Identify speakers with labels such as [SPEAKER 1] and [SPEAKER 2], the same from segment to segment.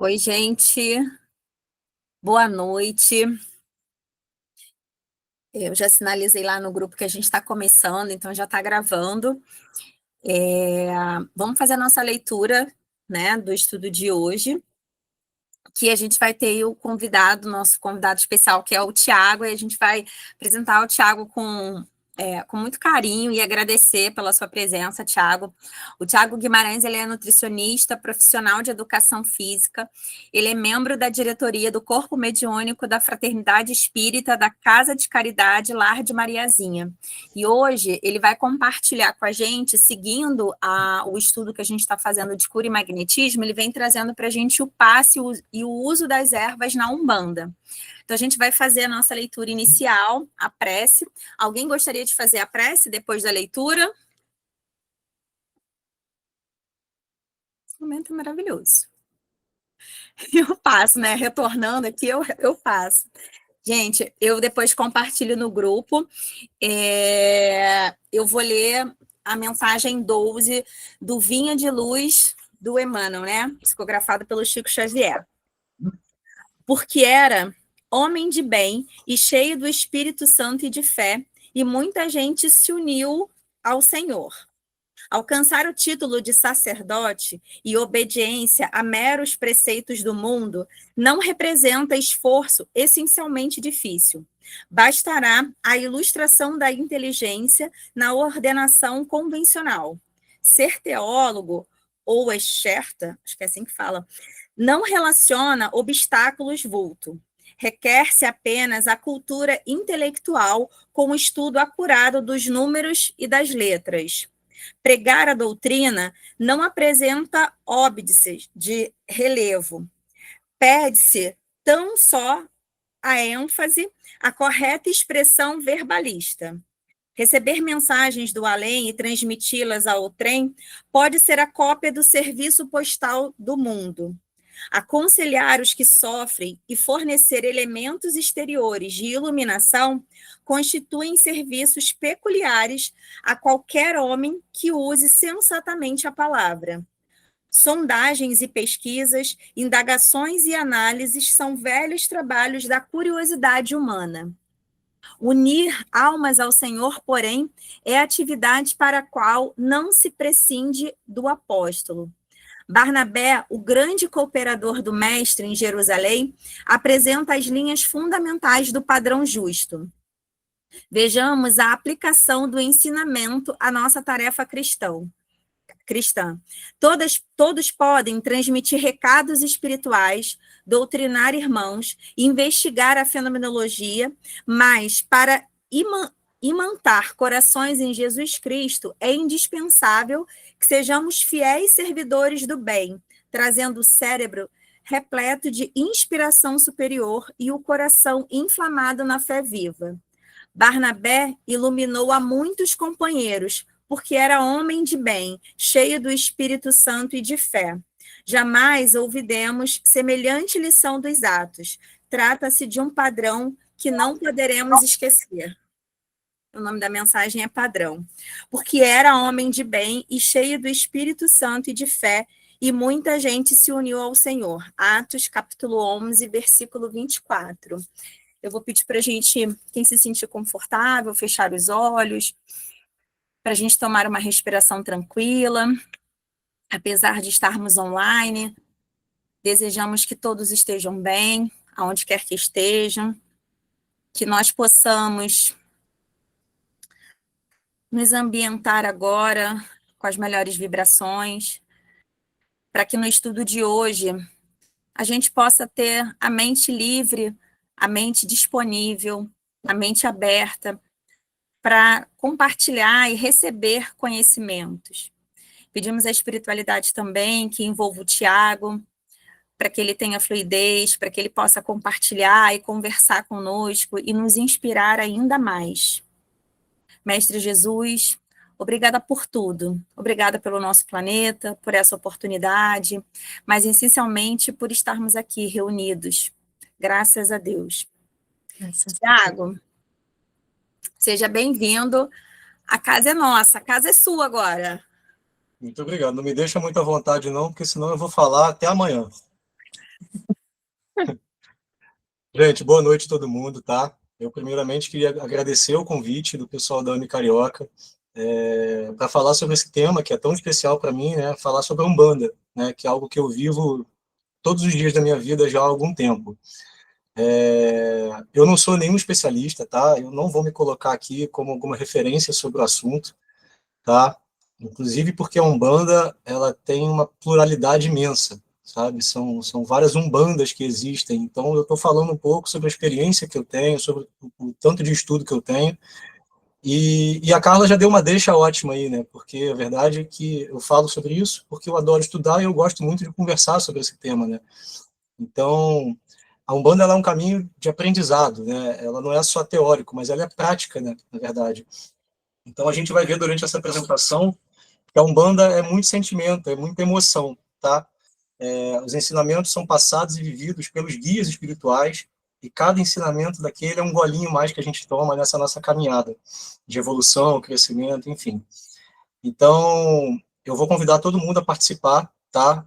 [SPEAKER 1] Oi, gente. Boa noite. Eu já sinalizei lá no grupo que a gente está começando, então já está gravando. Vamos fazer a nossa leitura, né, do estudo de hoje, que a gente vai ter o convidado, nosso convidado especial, que é o Tiago, e a gente vai apresentar o Tiago com muito carinho e agradecer pela sua presença, Tiago. O Tiago Guimarães, ele é nutricionista, profissional de educação física, ele é membro da diretoria do Corpo Mediúnico da Fraternidade Espírita da Casa de Caridade Lar de Mariazinha. E hoje ele vai compartilhar com a gente, seguindo o estudo que a gente está fazendo de cura e magnetismo, ele vem trazendo para a gente o passe e o uso das ervas na Umbanda. Então, a gente vai fazer a nossa leitura inicial, a prece. Alguém gostaria de fazer a prece depois da leitura? Esse momento é maravilhoso. Eu passo, né? Retornando aqui, eu passo. Gente, eu depois compartilho no grupo. Eu vou ler a mensagem 12 do Vinha de Luz do Emmanuel, né? Psicografado pelo Chico Xavier. Porque era homem de bem e cheio do Espírito Santo e de fé, e muita gente se uniu ao Senhor. Alcançar o título de sacerdote e obediência a meros preceitos do mundo não representa esforço essencialmente difícil. Bastará a ilustração da inteligência na ordenação convencional. Ser teólogo ou excerta, acho que é assim que fala, não relaciona obstáculos vulto. Requer-se apenas a cultura intelectual com o estudo acurado dos números e das letras. Pregar a doutrina não apresenta óbices de relevo. Pede-se tão só a ênfase, a correta expressão verbalista. Receber mensagens do além e transmiti-las ao trem pode ser a cópia do serviço postal do mundo. Aconselhar os que sofrem e fornecer elementos exteriores de iluminação constituem serviços peculiares a qualquer homem que use sensatamente a palavra. Sondagens e pesquisas, indagações e análises são velhos trabalhos da curiosidade humana. Unir almas ao Senhor, porém, é atividade para a qual não se prescinde do apóstolo. Barnabé, o grande cooperador do Mestre em Jerusalém, apresenta as linhas fundamentais do padrão justo. Vejamos a aplicação do ensinamento à nossa tarefa cristã. Todos podem transmitir recados espirituais, doutrinar irmãos, investigar a fenomenologia, mas para imantar corações em Jesus Cristo, é indispensável que sejamos fiéis servidores do bem, trazendo o cérebro repleto de inspiração superior e o coração inflamado na fé viva. Barnabé iluminou a muitos companheiros, porque era homem de bem, cheio do Espírito Santo e de fé. Jamais ouvidemos semelhante lição dos Atos. Trata-se de um padrão que não poderemos esquecer. O nome da mensagem é padrão. Porque era homem de bem e cheio do Espírito Santo e de fé, e muita gente se uniu ao Senhor. Atos, capítulo 11, versículo 24. Eu vou pedir para a gente, quem se sentir confortável, fechar os olhos, para a gente tomar uma respiração tranquila. Apesar de estarmos online, desejamos que todos estejam bem, aonde quer que estejam, que nós possamos nos ambientar agora com as melhores vibrações, para que no estudo de hoje a gente possa ter a mente livre, a mente disponível, a mente aberta para compartilhar e receber conhecimentos. Pedimos à espiritualidade também que envolva o Tiago, para que ele tenha fluidez, para que ele possa compartilhar e conversar conosco e nos inspirar ainda mais. Mestre Jesus, obrigada por tudo. Obrigada pelo nosso planeta, por essa oportunidade, mas essencialmente por estarmos aqui reunidos. Graças a Deus. Tiago, seja bem-vindo. A casa é nossa, a casa é sua agora.
[SPEAKER 2] Muito obrigado. Não me deixa muito à vontade, não, porque senão eu vou falar até amanhã. Gente, boa noite a todo mundo, tá? Eu, primeiramente, queria agradecer o convite do pessoal da Unicarioca para falar sobre esse tema que é tão especial para mim, né? Falar sobre a Umbanda, né? Que é algo que eu vivo todos os dias da minha vida já há algum tempo. Eu não sou nenhum especialista, tá? Eu não vou me colocar aqui como alguma referência sobre o assunto, tá? Inclusive porque a Umbanda, ela tem uma pluralidade imensa, sabe? São várias umbandas que existem. Então, eu estou falando um pouco sobre a experiência que eu tenho, sobre o tanto de estudo que eu tenho. E a Carla já deu uma deixa ótima aí, né? Porque a verdade é que eu falo sobre isso porque eu adoro estudar e eu gosto muito de conversar sobre esse tema, né? Então, a Umbanda, ela é um caminho de aprendizado, né? Ela não é só teórico, mas ela é prática, né? Na verdade. Então, a gente vai ver durante essa apresentação que a Umbanda é muito sentimento, é muita emoção, tá? Os ensinamentos são passados e vividos pelos guias espirituais, e cada ensinamento daquele é um golinho mais que a gente toma nessa nossa caminhada de evolução, crescimento, enfim. Então, eu vou convidar todo mundo a participar, tá?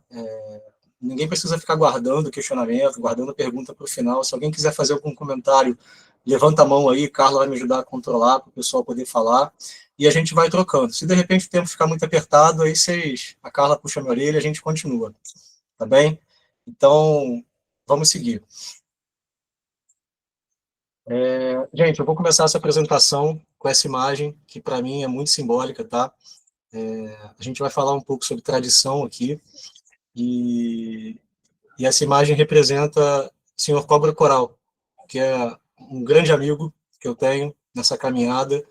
[SPEAKER 2] Ninguém precisa ficar guardando questionamento, guardando pergunta para o final. Se alguém quiser fazer algum comentário, levanta a mão aí, Carla vai me ajudar a controlar para o pessoal poder falar, e a gente vai trocando. Se de repente o tempo ficar muito apertado, aí a Carla puxa a minha orelha e a gente continua, tá bem? Então, vamos seguir. Gente, eu vou começar essa apresentação com essa imagem, que para mim é muito simbólica, tá? A gente vai falar um pouco sobre tradição aqui, e essa imagem representa o Senhor Cobra Coral, que é um grande amigo que eu tenho nessa caminhada,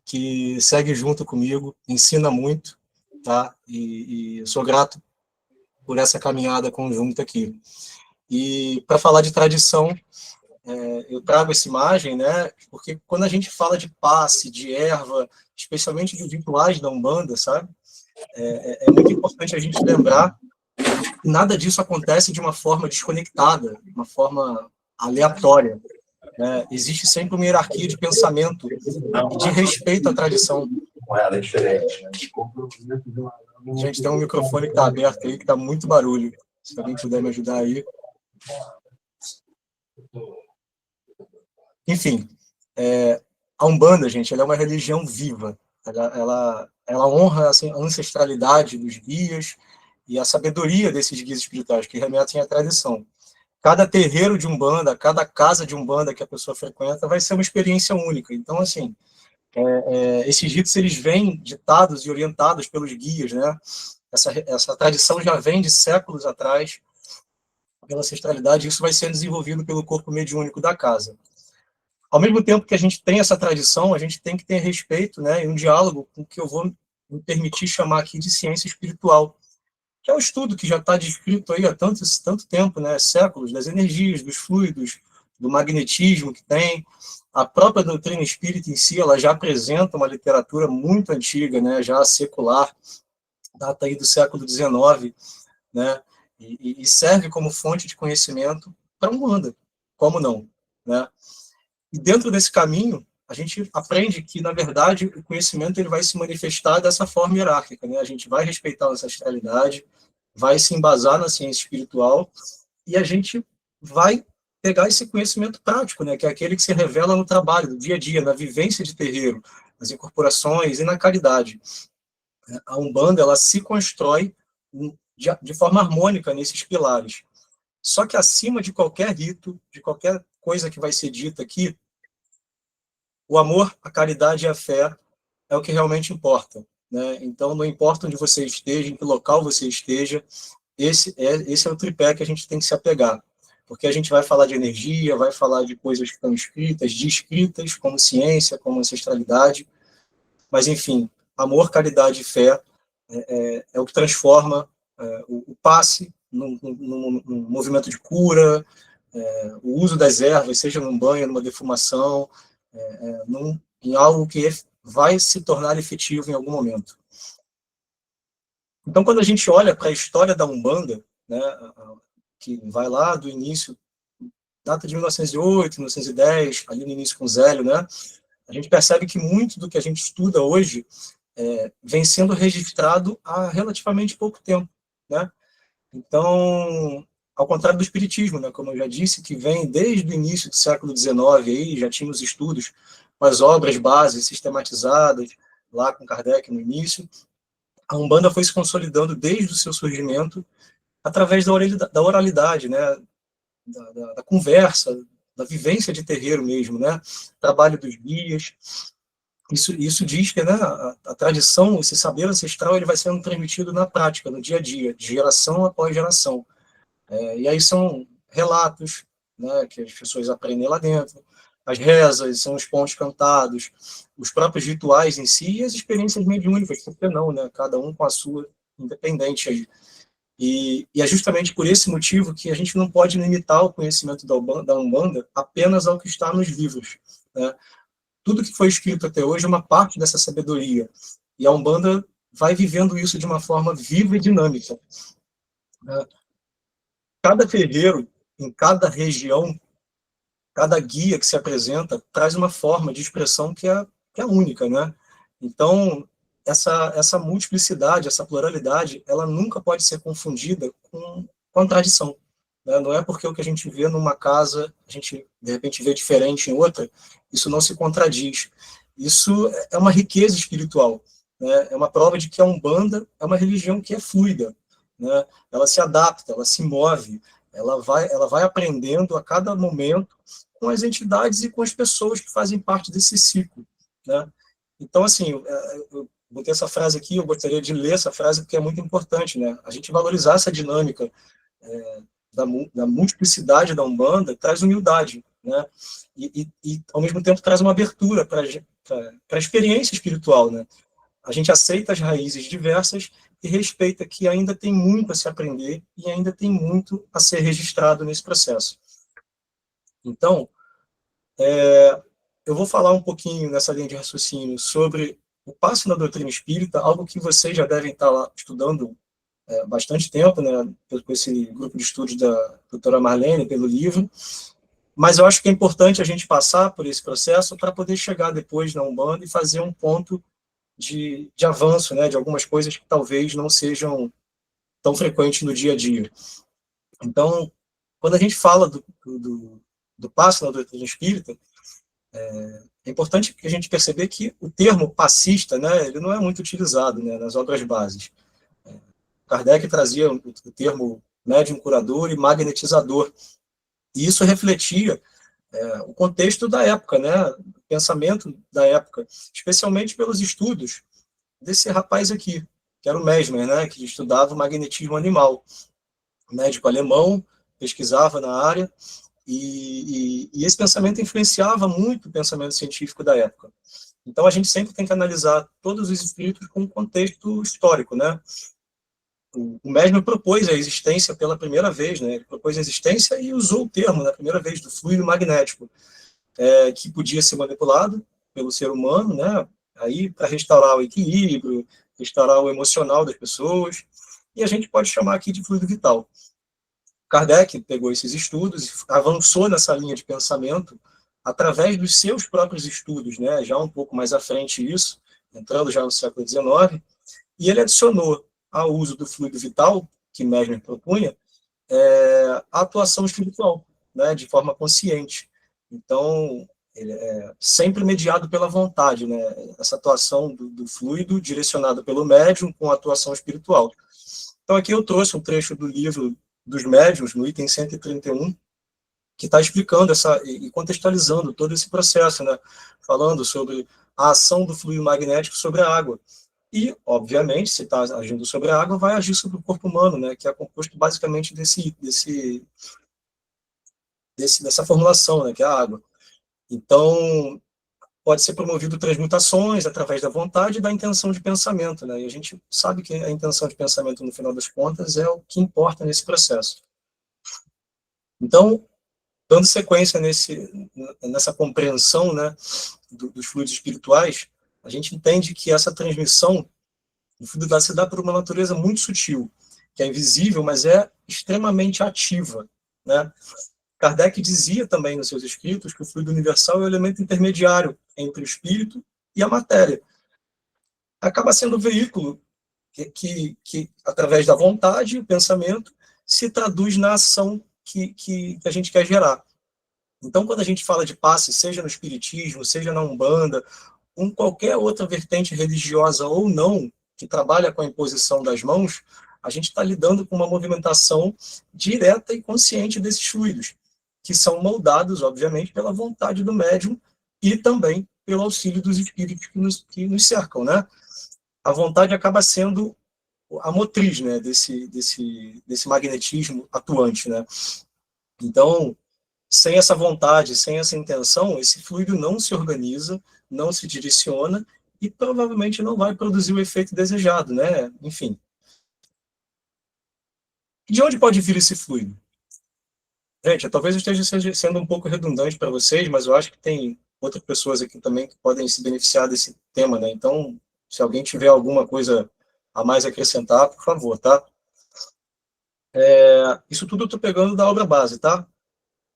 [SPEAKER 2] que segue junto comigo, ensina muito, tá? E sou grato por essa caminhada conjunta aqui. E para falar de tradição, eu trago essa imagem, né? Porque quando a gente fala de passe, de erva, especialmente dos rituais da Umbanda, sabe? É muito importante a gente lembrar que nada disso acontece de uma forma desconectada, de uma forma aleatória. Né? Existe sempre uma hierarquia de pensamento e de respeito à tradição.
[SPEAKER 3] Ela é diferente.
[SPEAKER 2] Gente, tem um microfone que está aberto aí, que está muito barulho. Se alguém puder me ajudar aí. Enfim, a Umbanda, gente, ela é uma religião viva. Ela honra assim, a ancestralidade dos guias e a sabedoria desses guias espirituais, que remetem à tradição. Cada terreiro de Umbanda, cada casa de Umbanda que a pessoa frequenta vai ser uma experiência única. Então, assim, esses ritos, eles vêm ditados e orientados pelos guias, né? Essa tradição já vem de séculos atrás, pela ancestralidade, e isso vai ser desenvolvido pelo corpo mediúnico da casa. Ao mesmo tempo que a gente tem essa tradição, a gente tem que ter respeito, né, e um diálogo com o que eu vou me permitir chamar aqui de ciência espiritual, que é um estudo que já está descrito aí há tanto tempo, né, séculos, das energias, dos fluidos, do magnetismo que tem. A própria doutrina espírita em si, ela já apresenta uma literatura muito antiga, né, já secular, data aí do século XIX, né, e serve como fonte de conhecimento para a Umbanda, como não, né? E dentro desse caminho, a gente aprende que, na verdade, o conhecimento ele vai se manifestar dessa forma hierárquica, né? A gente vai respeitar a ancestralidade, vai se embasar na ciência espiritual e a gente vai pegar esse conhecimento prático, né? Que é aquele que se revela no trabalho, no dia a dia, na vivência de terreiro, nas incorporações e na caridade. A Umbanda, ela se constrói de forma harmônica nesses pilares. Só que acima de qualquer rito, de qualquer coisa que vai ser dita aqui, o amor, a caridade e a fé é o que realmente importa. Né? Então, não importa onde você esteja, em que local você esteja, esse é o tripé que a gente tem que se apegar. Porque a gente vai falar de energia, vai falar de coisas que estão escritas, descritas, como ciência, como ancestralidade, mas, enfim, amor, caridade e fé é o que transforma o passe num movimento de cura, o uso das ervas, seja num banho, numa defumação, em algo que vai se tornar efetivo em algum momento. Então, quando a gente olha para a história da Umbanda, né, que vai lá do início, data de 1908, 1910, ali no início com Zélio, né, a gente percebe que muito do que a gente estuda hoje vem sendo registrado há relativamente pouco tempo. Né? Então, ao contrário do espiritismo, né, como eu já disse, que vem desde o início do século XIX, aí já tínhamos estudos com as obras bases sistematizadas, lá com Kardec no início. A Umbanda foi se consolidando desde o seu surgimento através da oralidade, né, da conversa, da vivência de terreiro mesmo, né, trabalho dos guias. Isso diz que, né, a tradição, esse saber ancestral, ele vai sendo transmitido na prática, no dia a dia, de geração após geração. E aí são relatos, né, que as pessoas aprendem lá dentro, as rezas, são os pontos cantados, os próprios rituais em si e as experiências mediúnicas, por que não, né, cada um com a sua independente aí. E é justamente por esse motivo que a gente não pode limitar o conhecimento da Umbanda apenas ao que está nos livros, né? Tudo que foi escrito até hoje é uma parte dessa sabedoria, e a Umbanda vai vivendo isso de uma forma viva e dinâmica, né? Cada terreiro, em cada região, cada guia que se apresenta, traz uma forma de expressão que é única, né? Então, essa multiplicidade, essa pluralidade, ela nunca pode ser confundida com a tradição, né? Não é porque o que a gente vê numa casa, a gente, de repente, vê diferente em outra, isso não se contradiz. Isso é uma riqueza espiritual, né? É uma prova de que a Umbanda é uma religião que é fluida, né? Ela se adapta, ela se move, ela vai aprendendo a cada momento com as entidades e com as pessoas que fazem parte desse ciclo, né? Então, assim, eu botei essa frase aqui, eu gostaria de ler essa frase porque é muito importante, né? A gente valorizar essa dinâmica da multiplicidade da Umbanda traz humildade, né? E ao mesmo tempo, traz uma abertura para a experiência espiritual, né? A gente aceita as raízes diversas e respeita que ainda tem muito a se aprender e ainda tem muito a ser registrado nesse processo. Então, eu vou falar um pouquinho nessa linha de raciocínio sobre o passo na doutrina espírita, algo que vocês já devem estar lá estudando bastante tempo, né, com esse grupo de estudos da doutora Marlene, pelo livro, mas eu acho que é importante a gente passar por esse processo para poder chegar depois na Umbanda e fazer um ponto de avanço, né, de algumas coisas que talvez não sejam tão frequentes no dia a dia. Então, quando a gente fala do passo na doutrina espírita, é importante que a gente perceber que o termo passista, né, ele não é muito utilizado, né, nas obras bases. Kardec trazia o termo médium curador e magnetizador, e isso refletia o contexto da época, né, o pensamento da época, especialmente pelos estudos desse rapaz aqui, que era o Mesmer, né, que estudava o magnetismo animal, médico alemão, pesquisava na área, e esse pensamento influenciava muito o pensamento científico da época. Então, a gente sempre tem que analisar todos os espíritos com um contexto histórico, né? O Mesmer propôs a existência pela primeira vez, né? Ele propôs a existência e usou o termo, na primeira vez, do fluido magnético, que podia ser manipulado pelo ser humano, né? Aí, para restaurar o equilíbrio, restaurar o emocional das pessoas, e a gente pode chamar aqui de fluido vital. Kardec pegou esses estudos e avançou nessa linha de pensamento através dos seus próprios estudos, né, já um pouco mais à frente isso, entrando já no século XIX, e ele adicionou ao uso do fluido vital, que Mesmer propunha, a atuação espiritual, né, de forma consciente. Então, ele é sempre mediado pela vontade, né, essa atuação do fluido direcionada pelo médium com a atuação espiritual. Então, aqui eu trouxe um trecho do livro dos médiuns, no item 131, que está explicando e contextualizando todo esse processo, né? Falando sobre a ação do fluido magnético sobre a água. E, obviamente, se está agindo sobre a água, vai agir sobre o corpo humano, né? Que é composto basicamente dessa formulação, né? Que é a água. Então, pode ser promovido transmutações através da vontade e da intenção de pensamento, né? E a gente sabe que a intenção de pensamento, no final das contas, é o que importa nesse processo. Então, dando sequência nessa compreensão, né, dos fluidos espirituais, a gente entende que essa transmissão do fluido se dá por uma natureza muito sutil, que é invisível, mas é extremamente ativa, né? Kardec dizia também nos seus escritos que o fluido universal é o elemento intermediário entre o espírito e a matéria. Acaba sendo o veículo que através da vontade e o pensamento, se traduz na ação que a gente quer gerar. Então, quando a gente fala de passe, seja no espiritismo, seja na Umbanda, em qualquer outra vertente religiosa ou não, que trabalha com a imposição das mãos, a gente está lidando com uma movimentação direta e consciente desses fluidos, que são moldados, obviamente, pela vontade do médium e também pelo auxílio dos espíritos que nos cercam, né? A vontade acaba sendo a motriz, né, desse magnetismo atuante, né? Então, sem essa vontade, sem essa intenção, esse fluido não se organiza, não se direciona e provavelmente não vai produzir o efeito desejado, né? Enfim. De onde pode vir esse fluido? Gente, talvez eu esteja sendo um pouco redundante para vocês, mas eu acho que tem outras pessoas aqui também que podem se beneficiar desse tema, né? Então, se alguém tiver alguma coisa a mais acrescentar, por favor, tá? Isso tudo eu estou pegando da obra base, tá?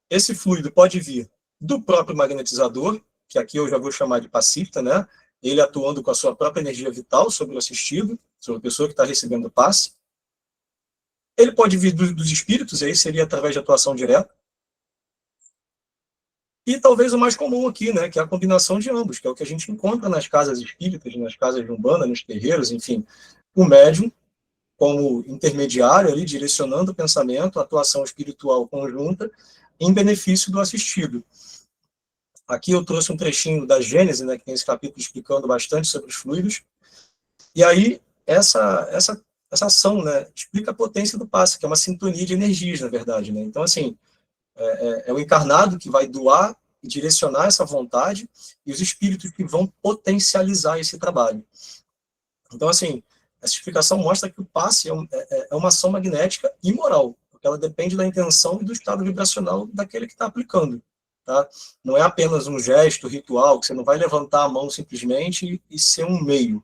[SPEAKER 2] Esse fluido pode vir do próprio magnetizador, que aqui eu já vou chamar de passista, né? Ele atuando com a sua própria energia vital sobre o assistido, sobre a pessoa que está recebendo o passe. Ele pode vir dos espíritos, e aí seria através de atuação direta. E talvez o mais comum aqui, né, que é a combinação de ambos, que é o que a gente encontra nas casas espíritas, nas casas de umbanda, nos terreiros, enfim. O médium, como intermediário ali, direcionando o pensamento, a atuação espiritual conjunta, em benefício do assistido. Aqui eu trouxe um trechinho da Gênese, né, que tem esse capítulo explicando bastante sobre os fluidos. E aí, essa ação, né, explica a potência do passe, que é uma sintonia de energias, na verdade, né? Então, assim, é o encarnado que vai doar e direcionar essa vontade e os espíritos que vão potencializar esse trabalho. Então, assim, essa explicação mostra que o passe é uma ação magnética imoral, porque ela depende da intenção e do estado vibracional daquele que está aplicando. Tá? Não é apenas um gesto ritual, que você não vai levantar a mão simplesmente e ser um meio.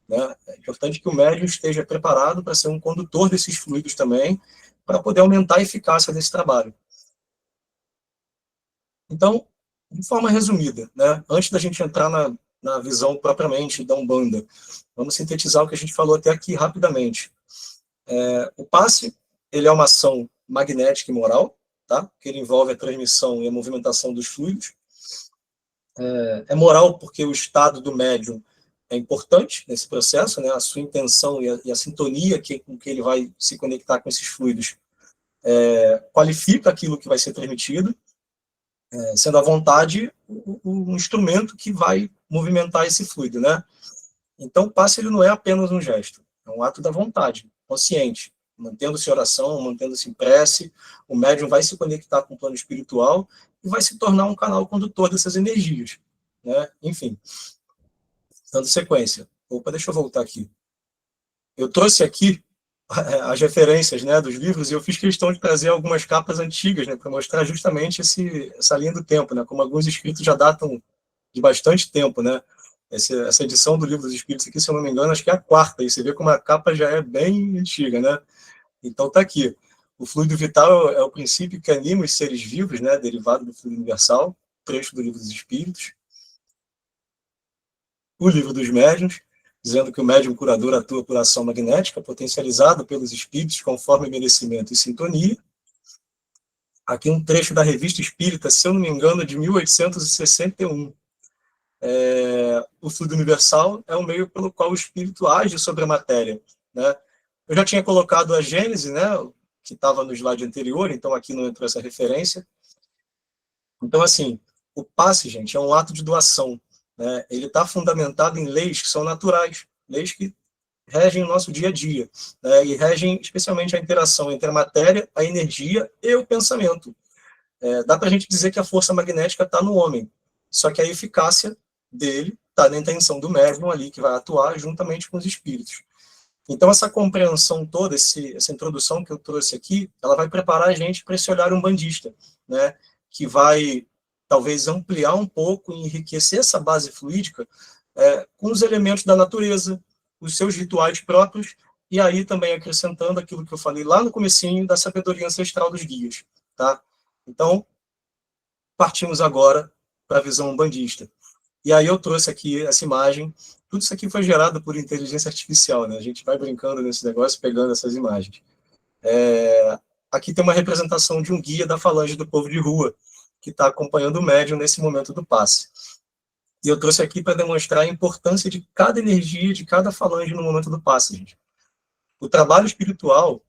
[SPEAKER 2] Né? É importante que o médium esteja preparado para ser um condutor desses fluidos também, para poder aumentar a eficácia desse trabalho. Então, de forma resumida, né, antes da gente entrar na visão propriamente da Umbanda, vamos sintetizar o que a gente falou até aqui rapidamente. O passe, ele é uma ação magnética e moral, tá? Que ele envolve a transmissão e a movimentação dos fluidos. É moral porque o estado do médium é importante nesse processo, né? A sua intenção e a sintonia com que ele vai se conectar com esses fluidos qualifica aquilo que vai ser transmitido, sendo a vontade o instrumento que vai movimentar esse fluido, né? Então, o passe ele não é apenas um gesto, é um ato da vontade, consciente, mantendo-se em oração, mantendo-se em prece, o médium vai se conectar com o plano espiritual e vai se tornar um canal condutor dessas energias, né? Enfim, dando sequência. Opa, deixa eu voltar aqui. Eu trouxe aqui as referências, né, dos livros, e eu fiz questão de trazer algumas capas antigas, né, para mostrar justamente essa linha do tempo, né, como alguns escritos já datam de bastante tempo, né. Essa edição do Livro dos Espíritos aqui, se eu não me engano, acho que é a quarta, e você vê como a capa já é bem antiga, né. Então tá aqui. O fluido vital é o princípio que anima os seres vivos, né, derivado do fluido universal, trecho do Livro dos Espíritos. O Livro dos Médiuns, dizendo que o médium curador atua por ação magnética, potencializado pelos espíritos conforme merecimento e sintonia. Aqui um trecho da Revista Espírita, se eu não me engano, de 1861. O fluido universal é o meio pelo qual o espírito age sobre a matéria, né? Eu já tinha colocado a Gênese, né, que estava no slide anterior, então aqui não entrou essa referência. Então, assim, o passe, gente, é um ato de doação, né? Ele está fundamentado em leis que são naturais, leis que regem o nosso dia a dia, né? E regem especialmente a interação entre a matéria, a energia e o pensamento. Dá para a gente dizer que a força magnética está no homem, só que a eficácia dele está na intenção do médium ali, que vai atuar juntamente com os espíritos. Então, essa compreensão toda, essa introdução que eu trouxe aqui, ela vai preparar a gente para esse olhar umbandista, né? Que vai, talvez, ampliar um pouco e enriquecer essa base fluídica com os elementos da natureza, os seus rituais próprios, e aí também acrescentando aquilo que eu falei lá no comecinho da sabedoria ancestral dos guias, tá? Então, partimos agora para a visão umbandista. E aí eu trouxe aqui essa imagem. Tudo isso aqui foi gerado por inteligência artificial, né? A gente vai brincando nesse negócio, pegando essas imagens. aqui tem uma representação de um guia da falange do povo de rua, que está acompanhando o médium nesse momento do passe. E eu trouxe aqui para demonstrar a importância de cada energia, de cada falange no momento do passe, gente. O trabalho espiritual,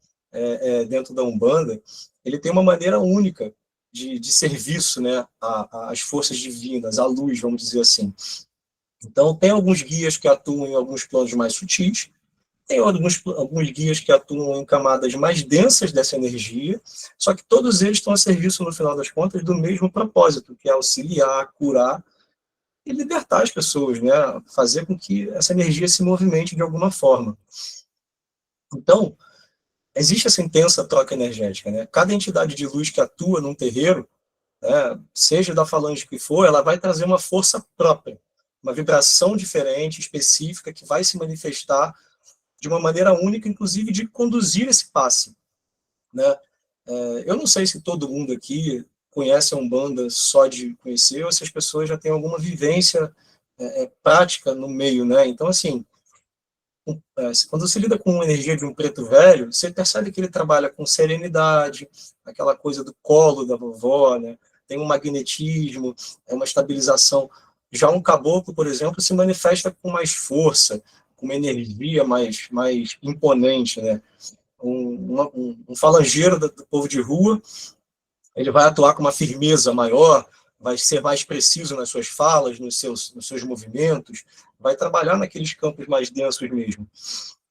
[SPEAKER 2] dentro da Umbanda, ele tem uma maneira única de serviço, né, às forças divinas, à luz, vamos dizer assim. Então, tem alguns guias que atuam em alguns planos mais sutis, tem alguns guias que atuam em camadas mais densas dessa energia, só que todos eles estão a serviço, no final das contas, do mesmo propósito, que é auxiliar, curar e libertar as pessoas, né? Fazer com que essa energia se movimente de alguma forma. Então, existe essa intensa troca energética, né? Cada entidade de luz que atua num terreiro, né, seja da falange que for, ela vai trazer uma força própria, uma vibração diferente, específica, que vai se manifestar de uma maneira única, inclusive de conduzir esse passe, né? Eu não sei se todo mundo aqui conhece a Umbanda só de conhecer, ou se as pessoas já têm alguma vivência prática no meio, né? Então, assim, quando você lida com a energia de um preto velho, você percebe que ele trabalha com serenidade, aquela coisa do colo da vovó, né? Tem um magnetismo, uma estabilização. Já um caboclo, por exemplo, se manifesta com mais força, com uma energia mais imponente, né? Um falangeiro do povo de rua, ele vai atuar com uma firmeza maior, vai ser mais preciso nas suas falas, nos seus movimentos, vai trabalhar naqueles campos mais densos mesmo,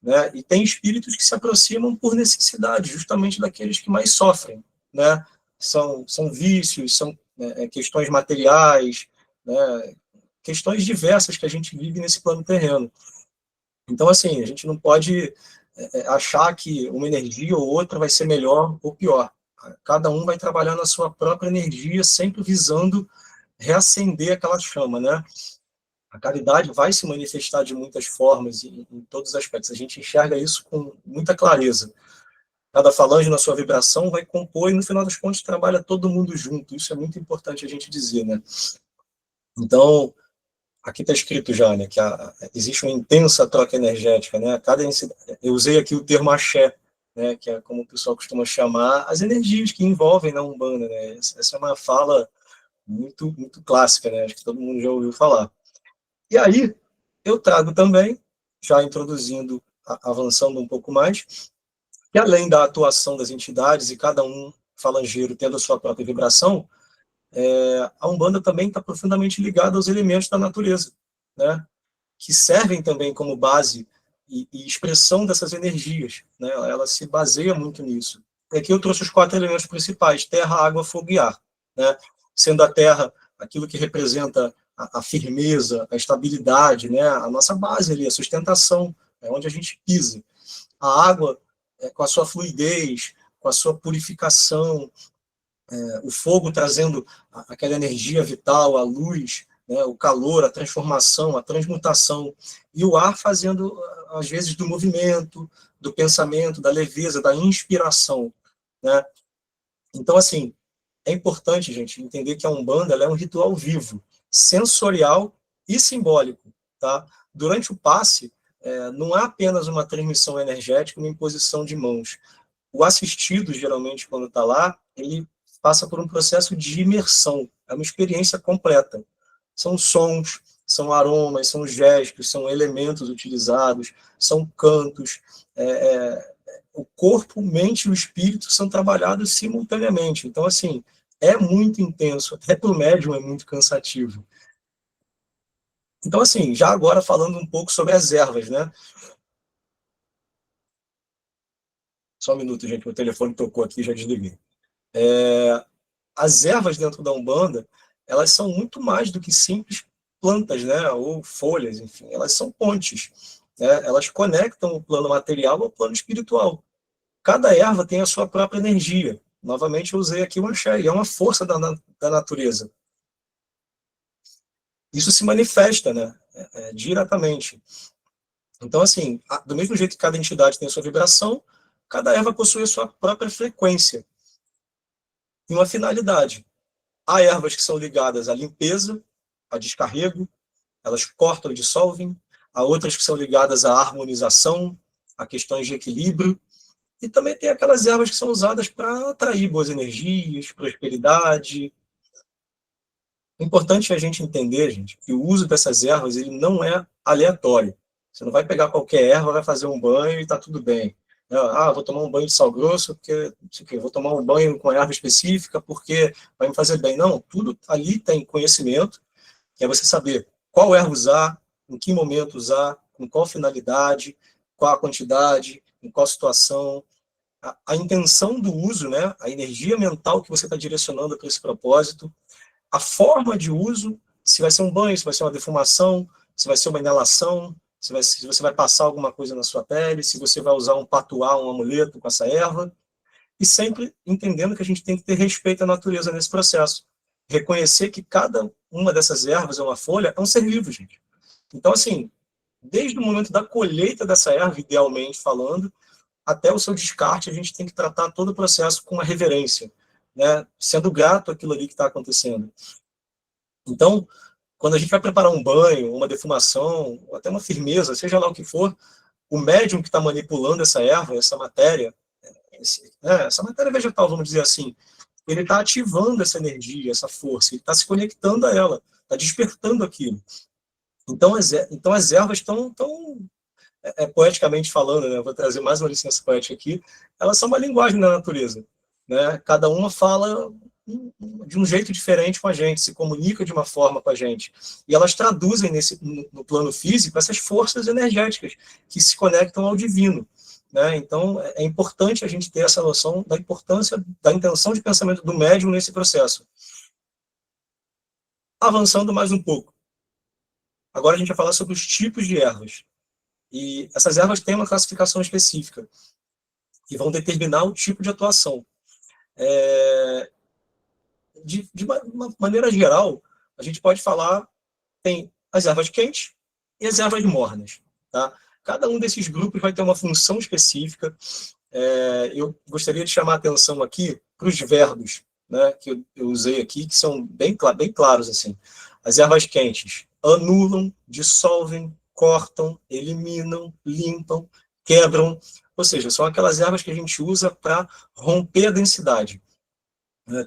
[SPEAKER 2] né? E tem espíritos que se aproximam por necessidade, justamente daqueles que mais sofrem, né? São vícios, são questões materiais, né? Questões diversas que a gente vive nesse plano terreno. Então, assim, a gente não pode achar que uma energia ou outra vai ser melhor ou pior. Cada um vai trabalhar na sua própria energia, sempre visando reacender aquela chama, né? A caridade vai se manifestar de muitas formas, em todos os aspectos. A gente enxerga isso com muita clareza. Cada falange na sua vibração vai compor e, no final das contas, trabalha todo mundo junto. Isso é muito importante a gente dizer, né? Então, aqui está escrito já, né, que existe uma intensa troca energética, né? Eu usei aqui o termo axé, né, que é como o pessoal costuma chamar as energias que envolvem na Umbanda, né? Essa é uma fala muito clássica, né? Acho que todo mundo já ouviu falar. E aí, eu trago também, já introduzindo, avançando um pouco mais, que além da atuação das entidades e cada um falangeiro tendo a sua própria vibração, a Umbanda também está profundamente ligada aos elementos da natureza, né? Que servem também como base e expressão dessas energias, né? Ela se baseia muito nisso. E aqui eu trouxe os 4 elementos principais: terra, água, fogo e ar, né? Sendo a terra aquilo que representa a firmeza, a estabilidade, né? A nossa base ali, a sustentação, é onde a gente pisa. A água, com a sua fluidez, com a sua purificação, o fogo trazendo aquela energia vital, a luz, né, o calor, a transformação, a transmutação, e o ar fazendo, às vezes, do movimento, do pensamento, da leveza, da inspiração, né? Então, assim, é importante, gente, entender que a Umbanda ela é um ritual vivo, sensorial e simbólico, tá? Durante o passe, não é apenas uma transmissão energética, uma imposição de mãos. O assistido, geralmente, quando está lá, ele passa por um processo de imersão, é uma experiência completa. São sons, são aromas, são gestos, são elementos utilizados, são cantos. O corpo, mente e o espírito são trabalhados simultaneamente. Então, assim, é muito intenso, até para o médium é muito cansativo. Então, assim, já agora falando um pouco sobre as ervas, né? Só um minuto, gente, meu telefone tocou aqui, já desliguei. As ervas dentro da Umbanda, elas são muito mais do que simples plantas, né, ou folhas, enfim, elas são pontes, né? Elas conectam o plano material ao plano espiritual. Cada erva tem a sua própria energia. Novamente, eu usei aqui o axé, e é uma força da natureza. Isso se manifesta, né, diretamente. Então, assim, do mesmo jeito que cada entidade tem a sua vibração, cada erva possui a sua própria frequência e uma finalidade. Há ervas que são ligadas à limpeza, a descarrego, elas cortam e dissolvem. Há outras que são ligadas à harmonização, a questões de equilíbrio. E também tem aquelas ervas que são usadas para atrair boas energias, prosperidade. É importante a gente entender, gente, que o uso dessas ervas ele não é aleatório. Você não vai pegar qualquer erva, vai fazer um banho e está tudo bem. Ah, vou tomar um banho de sal grosso, porque, não sei o quê, vou tomar um banho com erva específica, porque vai me fazer bem. Não, tudo ali tem conhecimento, que é você saber qual erva usar, em que momento usar, com qual finalidade, qual a quantidade, em qual situação, a intenção do uso, né, a energia mental que você está direcionando para esse propósito, a forma de uso, se vai ser um banho, se vai ser uma defumação, se vai ser uma inalação, se você vai passar alguma coisa na sua pele, se você vai usar um patuá, um amuleto com essa erva, e sempre entendendo que a gente tem que ter respeito à natureza nesse processo. Reconhecer que cada uma dessas ervas é uma folha, é um ser vivo, gente. Então, assim, desde o momento da colheita dessa erva, idealmente falando, até o seu descarte, a gente tem que tratar todo o processo com uma reverência, né? Sendo grato àquilo ali que está acontecendo. Então, quando a gente vai preparar um banho, uma defumação, ou até uma firmeza, seja lá o que for, o médium que está manipulando essa erva, essa matéria, essa matéria vegetal, vamos dizer assim, ele está ativando essa energia, essa força, ele está se conectando a ela, está despertando aquilo. Então as ervas estão poeticamente falando, né, vou trazer mais uma licença poética aqui, elas são uma linguagem da natureza. Né? Cada uma fala de um jeito diferente com a gente, se comunica de uma forma com a gente. E elas traduzem no plano físico essas forças energéticas que se conectam ao divino. Né? Então, é importante a gente ter essa noção da importância da intenção de pensamento do médium nesse processo. Avançando mais um pouco. Agora a gente vai falar sobre os tipos de ervas. E essas ervas têm uma classificação específica que vão determinar o tipo de atuação. De uma maneira geral, a gente pode falar, tem as ervas quentes e as ervas mornas. Tá? Cada um desses grupos vai ter uma função específica. Eu gostaria de chamar a atenção aqui para os verbos, né, que eu usei aqui, que são bem claros. Assim. As ervas quentes anulam, dissolvem, cortam, eliminam, limpam, quebram, ou seja, são aquelas ervas que a gente usa para romper a densidade.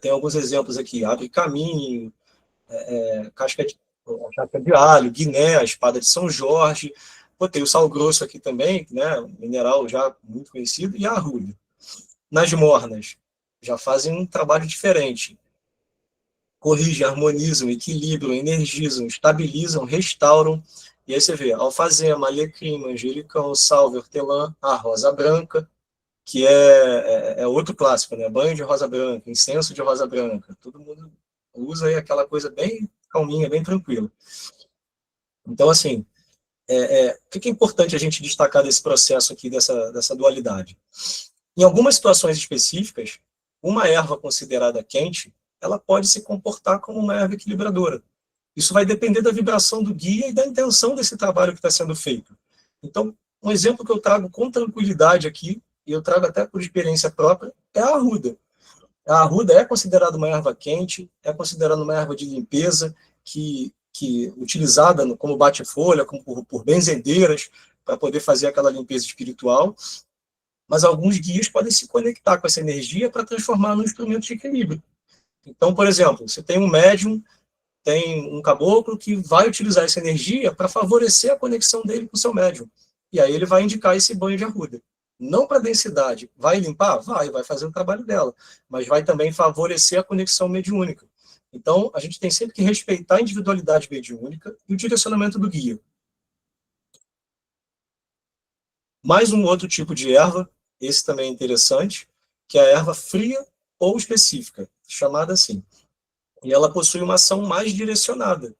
[SPEAKER 2] Tem alguns exemplos aqui, abre caminho, casca de alho, guiné, a espada de São Jorge, tem o sal grosso aqui também, né, um mineral já muito conhecido, e a arruda. Nas mornas, já fazem um trabalho diferente. Corrigem, harmonizam, equilibram, energizam, estabilizam, restauram. E aí você vê alfazema, alecrim, manjericão, salve, hortelã, a rosa branca, que é outro clássico, né? Banho de rosa branca, incenso de rosa branca. Todo mundo usa aí aquela coisa bem calminha, bem tranquila. Então, assim, o que é importante a gente destacar desse processo aqui, dessa dualidade? Em algumas situações específicas, uma erva considerada quente, ela pode se comportar como uma erva equilibradora. Isso vai depender da vibração do guia e da intenção desse trabalho que está sendo feito. Então, um exemplo que eu trago com tranquilidade aqui, e eu trago até por experiência própria, é a arruda. A arruda é considerada uma erva quente, é considerada uma erva de limpeza, que utilizada como bate-folha, por benzedeiras, para poder fazer aquela limpeza espiritual, mas alguns guias podem se conectar com essa energia para transformar num instrumento de equilíbrio. Então, por exemplo, você tem um médium, tem um caboclo que vai utilizar essa energia para favorecer a conexão dele com o seu médium. E aí ele vai indicar esse banho de arruda. Não para densidade. Vai limpar? Vai fazer o trabalho dela. Mas vai também favorecer a conexão mediúnica. Então, a gente tem sempre que respeitar a individualidade mediúnica e o direcionamento do guia. Mais um outro tipo de erva, esse também é interessante, que é a erva fria ou específica, chamada assim. E ela possui uma ação mais direcionada,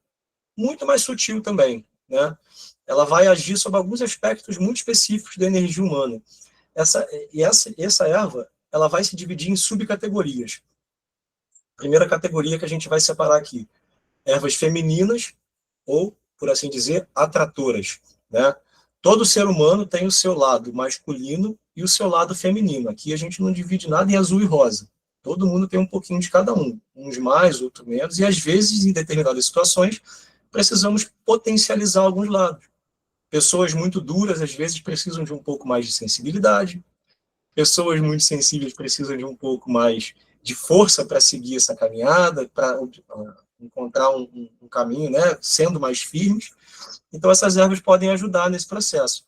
[SPEAKER 2] muito mais sutil também, né? Ela vai agir sobre alguns aspectos muito específicos da energia humana. Essa erva, ela vai se dividir em subcategorias. Primeira categoria que a gente vai separar aqui, ervas femininas ou, por assim dizer, atratoras, né? Todo ser humano tem o seu lado masculino e o seu lado feminino. Aqui a gente não divide nada em azul e rosa. Todo mundo tem um pouquinho de cada um, uns mais, outros menos, e às vezes, em determinadas situações, precisamos potencializar alguns lados. Pessoas muito duras, às vezes, precisam de um pouco mais de sensibilidade. Pessoas muito sensíveis precisam de um pouco mais de força para seguir essa caminhada, para encontrar um caminho, né, sendo mais firmes. Então, essas ervas podem ajudar nesse processo.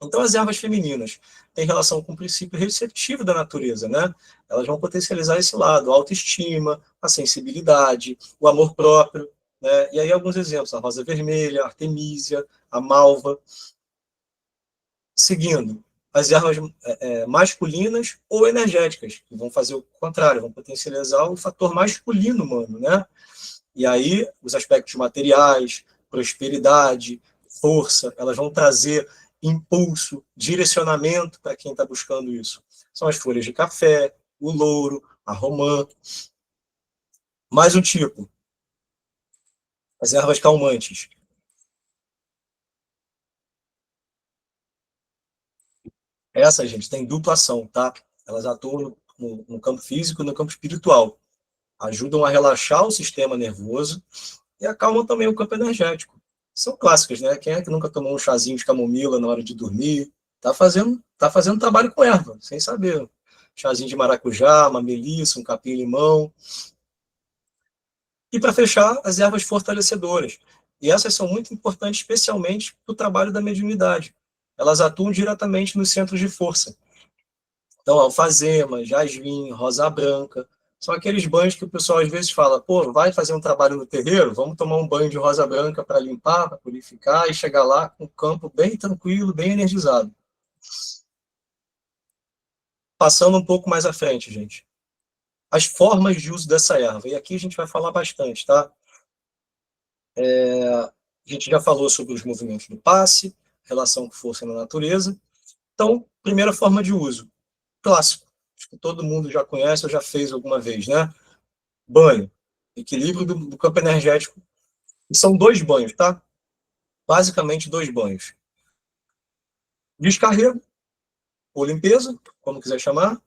[SPEAKER 2] Então, as ervas femininas têm relação com o princípio receptivo da natureza, né? Elas vão potencializar esse lado, a autoestima, a sensibilidade, o amor próprio, né? E aí alguns exemplos, a rosa vermelha, a artemísia, a malva. Seguindo, as ervas masculinas ou energéticas, que vão fazer o contrário, vão potencializar o fator masculino humano, né? E aí, os aspectos materiais, prosperidade, força, elas vão trazer impulso, direcionamento para quem está buscando isso. São as folhas de café, o louro, a romã. Mais um tipo, as ervas calmantes. Essa, gente, tem dupla ação, tá? Elas atuam no campo físico e no campo espiritual. Ajudam a relaxar o sistema nervoso e acalmam também o campo energético. São clássicas, né? Quem é que nunca tomou um chazinho de camomila na hora de dormir? Tá fazendo trabalho com erva, sem saber. Chazinho de maracujá, uma melissa, um capim-limão. E para fechar, as ervas fortalecedoras. E essas são muito importantes, especialmente para o trabalho da mediunidade. Elas atuam diretamente nos centros de força. Então, alfazema, jasmim, rosa branca, são aqueles banhos que o pessoal às vezes fala, pô, vai fazer um trabalho no terreiro? Vamos tomar um banho de rosa branca para limpar, para purificar e chegar lá com o campo bem tranquilo, bem energizado. Passando um pouco mais à frente, gente. As formas de uso dessa erva. E aqui a gente vai falar bastante, tá? A gente já falou sobre os movimentos do passe, relação com força na natureza. Então, primeira forma de uso, clássico. Acho que todo mundo já conhece ou já fez alguma vez, né? Banho. Equilíbrio do campo energético. E são 2 banhos, tá? Basicamente 2 banhos. Descarrego, ou limpeza, como quiser chamar,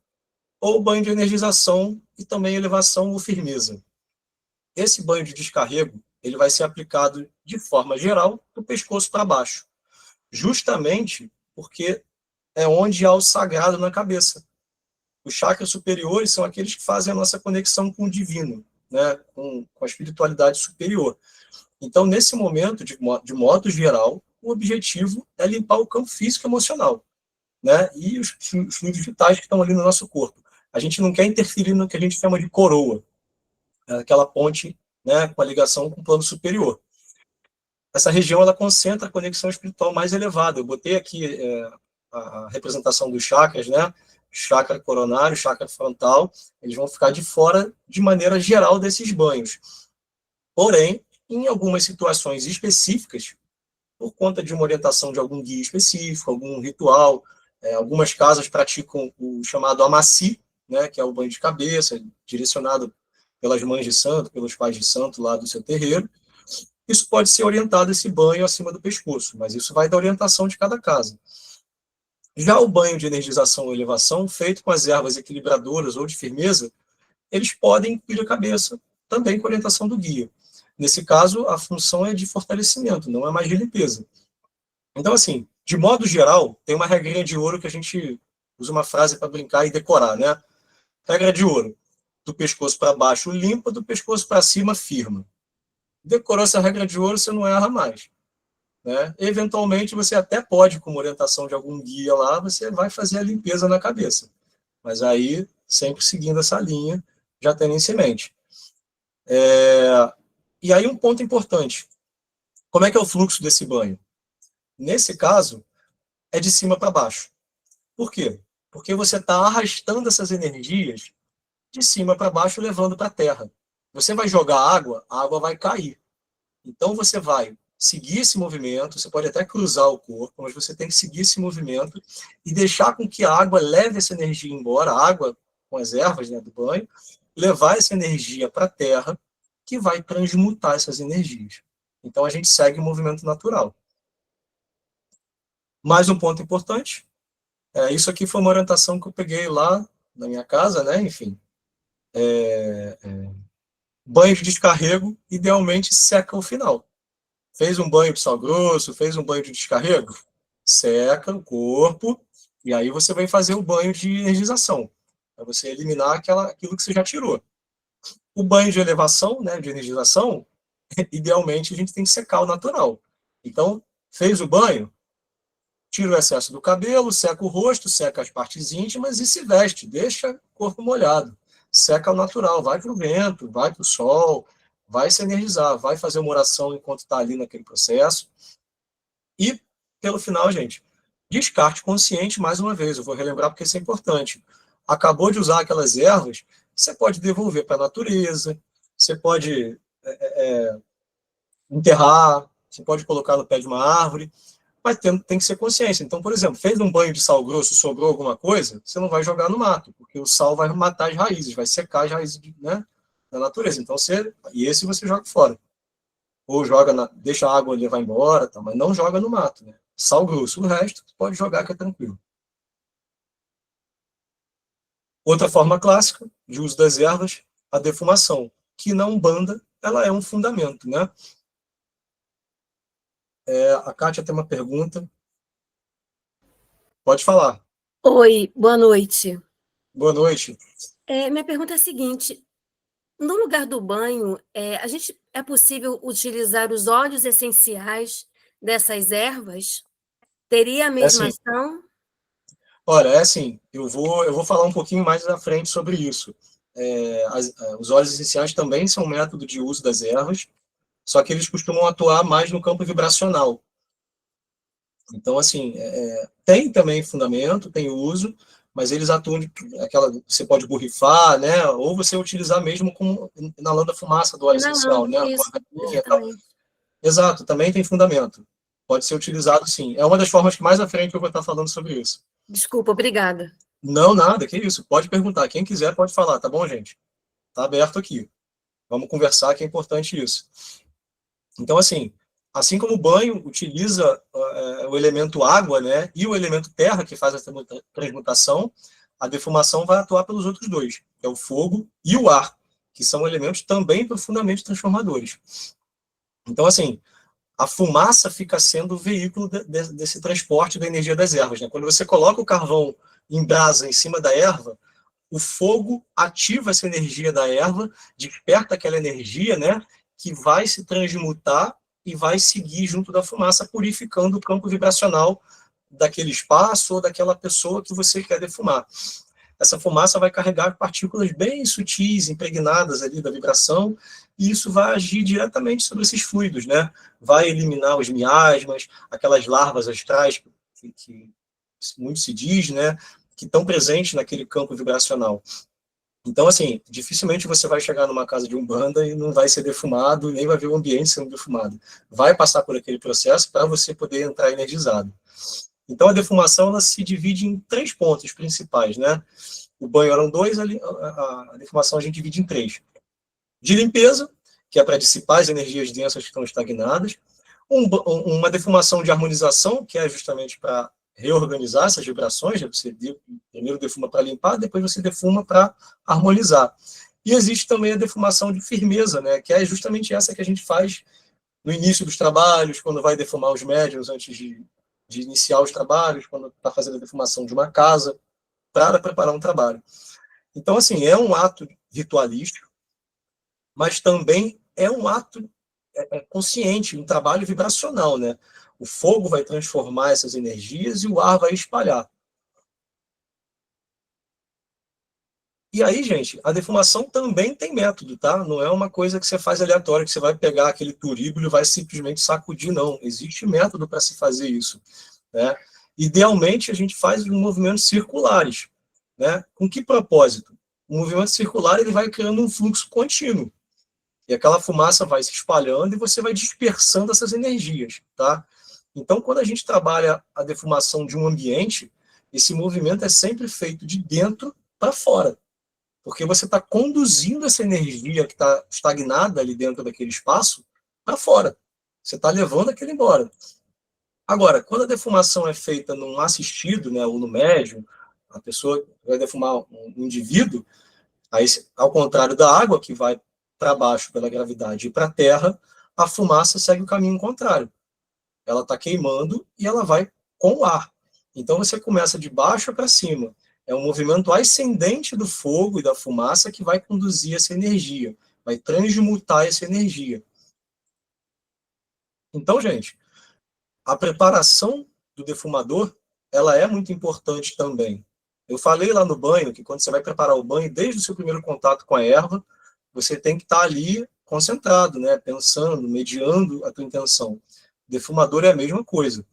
[SPEAKER 2] ou banho de energização e também elevação ou firmeza. Esse banho de descarrego, ele vai ser aplicado de forma geral do pescoço para baixo, justamente porque é onde há o sagrado na cabeça. Os chakras superiores são aqueles que fazem a nossa conexão com o divino, né? com a espiritualidade superior. Então, nesse momento, de modo geral, o objetivo é limpar o campo físico e emocional, né? E os fluidos vitais que estão ali no nosso corpo. A gente não quer interferir no que a gente chama de coroa, aquela ponte, né, com a ligação com o plano superior. Essa região ela concentra a conexão espiritual mais elevada. Eu botei aqui a representação dos chakras, né? Chakra coronário, chakra frontal, eles vão ficar de fora de maneira geral desses banhos. Porém, em algumas situações específicas, por conta de uma orientação de algum guia específico, algum ritual, algumas casas praticam o chamado amaci, né, que é o banho de cabeça, direcionado pelas mães de santo, pelos pais de santo lá do seu terreiro. Isso pode ser orientado, esse banho acima do pescoço, mas isso vai da orientação de cada casa. Já o banho de energização ou elevação, feito com as ervas equilibradoras ou de firmeza, eles podem ir a cabeça, também com orientação do guia. Nesse caso, a função é de fortalecimento, não é mais de limpeza. Então, assim, de modo geral, tem uma regrinha de ouro que a gente usa uma frase para brincar e decorar, né? Regra de ouro. Do pescoço para baixo, limpa, do pescoço para cima, firma. Decorou essa regra de ouro, você não erra mais. Né? Eventualmente, você até pode, com orientação de algum guia lá, você vai fazer a limpeza na cabeça. Mas aí, sempre seguindo essa linha, já tendo em mente. E aí, um ponto importante. Como é que é o fluxo desse banho? Nesse caso, é de cima para baixo. Por quê? Porque você está arrastando essas energias de cima para baixo, levando para a terra. Você vai jogar água, a água vai cair. Então, você vai seguir esse movimento, você pode até cruzar o corpo, mas você tem que seguir esse movimento e deixar com que a água leve essa energia embora, a água com as ervas, né, do banho, levar essa energia para a terra, que vai transmutar essas energias. Então, a gente segue o movimento natural. Mais um ponto importante, isso aqui foi uma orientação que eu peguei lá na minha casa, né, enfim. Banho de descarrego, idealmente seca o final. Fez um banho de sal grosso, fez um banho de descarrego, seca o corpo E aí você vai fazer o banho de energização, para você eliminar aquilo que você já tirou. O banho de elevação, né, de energização, idealmente a gente tem que secar o natural. Então, fez o banho, tira o excesso do cabelo, seca o rosto, seca as partes íntimas e se veste, deixa o corpo molhado. Seca ao natural, vai para o vento, vai para o sol, vai se energizar, vai fazer uma oração enquanto está ali naquele processo. E, pelo final, gente, descarte consciente, mais uma vez, eu vou relembrar porque isso é importante. Acabou de usar aquelas ervas, você pode devolver para a natureza, você pode enterrar, você pode colocar no pé de uma árvore, mas tem que ser consciência. Então, por exemplo, fez um banho de sal grosso, sobrou alguma coisa, você não vai jogar no mato, porque o sal vai matar as raízes, vai secar as raízes, né, da natureza. Então, esse você joga fora. Ou deixa a água levar embora, tá, mas não joga no mato. Né? Sal grosso. O resto, pode jogar que é tranquilo. Outra forma clássica de uso das ervas, a defumação, que na Umbanda ela é um fundamento. Né? A Kátia tem uma pergunta. Pode falar.
[SPEAKER 3] Oi, boa noite.
[SPEAKER 2] Boa noite.
[SPEAKER 3] Minha pergunta é a seguinte: no lugar do banho, é possível utilizar os óleos essenciais dessas ervas? Teria a mesma
[SPEAKER 2] assim,
[SPEAKER 3] ação?
[SPEAKER 2] Olha, é assim, eu vou falar um pouquinho mais à frente sobre isso. Os óleos essenciais também são um método de uso das ervas, só que eles costumam atuar mais no campo vibracional. Então, assim, tem também fundamento, tem uso, mas eles atuam você pode borrifar, né? Ou você utilizar mesmo como inalando a fumaça do óleo essencial, né?
[SPEAKER 3] Inalando, isso, exatamente.
[SPEAKER 2] Exato, também tem fundamento. Pode ser utilizado, sim. É uma das formas que mais à frente eu vou estar falando sobre isso.
[SPEAKER 3] Desculpa, obrigada.
[SPEAKER 2] Não, nada, que isso. Pode perguntar. Quem quiser pode falar, tá bom, gente? Tá aberto aqui. Vamos conversar, que é importante isso. Então, assim como o banho utiliza o elemento água, né, e o elemento terra, que faz a transmutação, a defumação vai atuar pelos outros dois, que é o fogo e o ar, que são elementos também profundamente transformadores. Então, assim, a fumaça fica sendo o veículo desse transporte da energia das ervas. Né? Quando você coloca o carvão em brasa em cima da erva, o fogo ativa essa energia da erva, desperta aquela energia, né, que vai se transmutar e vai seguir junto da fumaça, purificando o campo vibracional daquele espaço ou daquela pessoa que você quer defumar. Essa fumaça vai carregar partículas bem sutis, impregnadas ali da vibração, e isso vai agir diretamente sobre esses fluidos, né? Vai eliminar os miasmas, aquelas larvas astrais que muito se diz, né? Que estão presentes naquele campo vibracional. Então, assim, dificilmente você vai chegar numa casa de Umbanda e não vai ser defumado, nem vai ver o ambiente sendo defumado. Vai passar por aquele processo para você poder entrar energizado. Então, a defumação ela se divide em 3 pontos principais, né? O banho eram 2, a defumação a gente divide em 3. De limpeza, que é para dissipar as energias densas que estão estagnadas. Uma defumação de harmonização, que é justamente para reorganizar essas vibrações. Você primeiro defuma para limpar, depois você defuma para harmonizar. E existe também a defumação de firmeza, né? Que é justamente essa que a gente faz no início dos trabalhos, quando vai defumar os médiuns antes de iniciar os trabalhos, quando está fazendo a defumação de uma casa, para preparar um trabalho. Então, assim, é um ato ritualístico, mas também é um ato consciente, um trabalho vibracional, né? O fogo vai transformar essas energias e o ar vai espalhar. E aí, gente, a defumação também tem método, tá? Não é uma coisa que você faz aleatória, que você vai pegar aquele turíbulo e vai simplesmente sacudir, não. Existe método para se fazer isso, né? Idealmente, a gente faz movimentos circulares, né? Com que propósito? O movimento circular ele vai criando um fluxo contínuo. E aquela fumaça vai se espalhando e você vai dispersando essas energias, tá? Então, quando a gente trabalha a defumação de um ambiente, esse movimento é sempre feito de dentro para fora, porque você está conduzindo essa energia que está estagnada ali dentro daquele espaço para fora. Você está levando aquele embora. Agora, quando a defumação é feita num assistido, né, ou no médium, a pessoa vai defumar um indivíduo, aí, ao contrário da água, que vai para baixo pela gravidade e para a terra, a fumaça segue o caminho contrário. Ela está queimando e ela vai com o ar. Então você começa de baixo para cima. É um movimento ascendente do fogo e da fumaça que vai conduzir essa energia, vai transmutar essa energia. Então, gente, a preparação do defumador, ela é muito importante também. Eu falei lá no banho que quando você vai preparar o banho, desde o seu primeiro contato com a erva, você tem que estar ali concentrado, né, pensando, mediando a tua intenção. O defumador é a mesma coisa.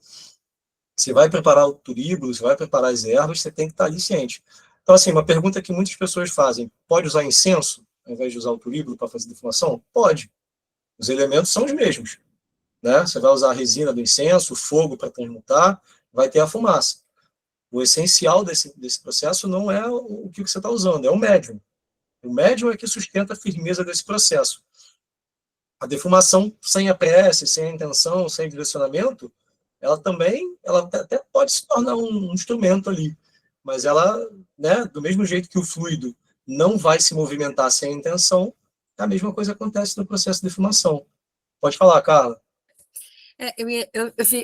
[SPEAKER 2] Você vai preparar o turíbulo, você vai preparar as ervas, você tem que estar ali ciente. Então, assim, uma pergunta que muitas pessoas fazem, pode usar incenso ao invés de usar o turíbulo para fazer defumação? Pode. Os elementos são os mesmos, né? Você vai usar a resina do incenso, o fogo para transmutar, vai ter a fumaça. O essencial desse processo não é o que você está usando, é o médium. O médium é que sustenta a firmeza desse processo. A defumação sem a prece, sem a intenção, sem direcionamento, ela até pode se tornar um instrumento ali, mas ela, né, do mesmo jeito que o fluido não vai se movimentar sem a intenção, a mesma coisa acontece no processo de defumação. Pode falar, Carla.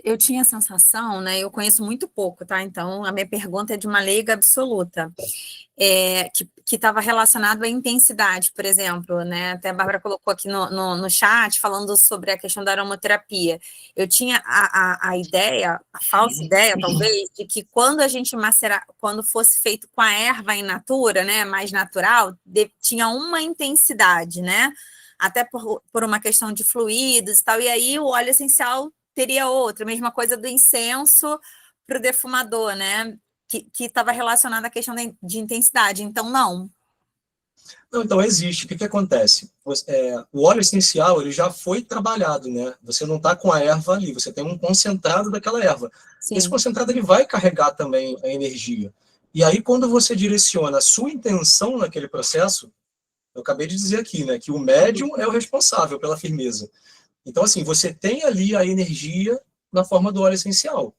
[SPEAKER 1] Eu tinha a sensação, né? Eu conheço muito pouco, tá? Então, a minha pergunta é de uma leiga absoluta, que estava relacionado à intensidade, por exemplo, né? Até a Bárbara colocou aqui no chat, falando sobre a questão da aromaterapia. Eu tinha a ideia, a falsa ideia, talvez, de que quando a gente quando fosse feito com a erva in natura, né? Mais natural, tinha uma intensidade, né? Até por uma questão de fluidos e tal, e aí o óleo essencial teria outra, mesma coisa do incenso para o defumador, né? Que estava relacionada à questão de intensidade, então não.
[SPEAKER 2] Não, então existe. O que acontece? O óleo essencial ele já foi trabalhado, né? Você não está com a erva ali, você tem um concentrado daquela erva.
[SPEAKER 1] Sim.
[SPEAKER 2] Esse concentrado ele vai carregar também a energia. E aí, quando você direciona a sua intenção naquele processo, eu acabei de dizer aqui, né, que o médium é o responsável pela firmeza. Então, assim, você tem ali a energia na forma do óleo essencial.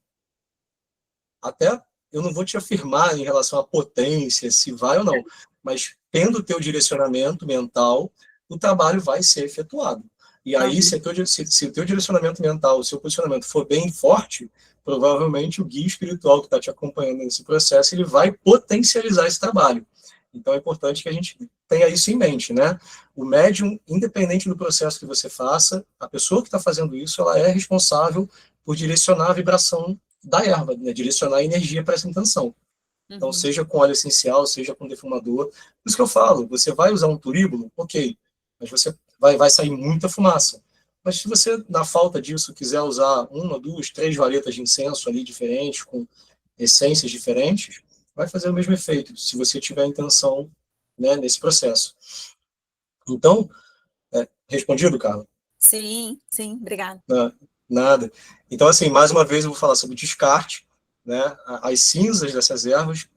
[SPEAKER 2] Até eu não vou te afirmar em relação à potência, se vai ou não, mas tendo o teu direcionamento mental, o trabalho vai ser efetuado. E aí, se o teu direcionamento mental, o seu posicionamento for bem forte, provavelmente o guia espiritual que está te acompanhando nesse processo, ele vai potencializar esse trabalho. Então, é importante que a gente tenha isso em mente, né? O médium, independente do processo que você faça, a pessoa que está fazendo isso, ela é responsável por direcionar a vibração da erva, né? Direcionar a energia para essa intenção. Então, seja com óleo essencial, seja com defumador. Por isso que eu falo, você vai usar um turíbulo, ok, mas você vai sair muita fumaça. Mas se você, na falta disso, quiser usar 1, 2, 3 varetas de incenso ali diferentes, com essências diferentes, vai fazer o mesmo efeito, se você tiver a intenção, né, nesse processo. Então, respondido, Carla?
[SPEAKER 1] Sim, obrigada.
[SPEAKER 2] Nada. Então, assim, mais uma vez eu vou falar sobre descarte, né? As cinzas dessas ervas,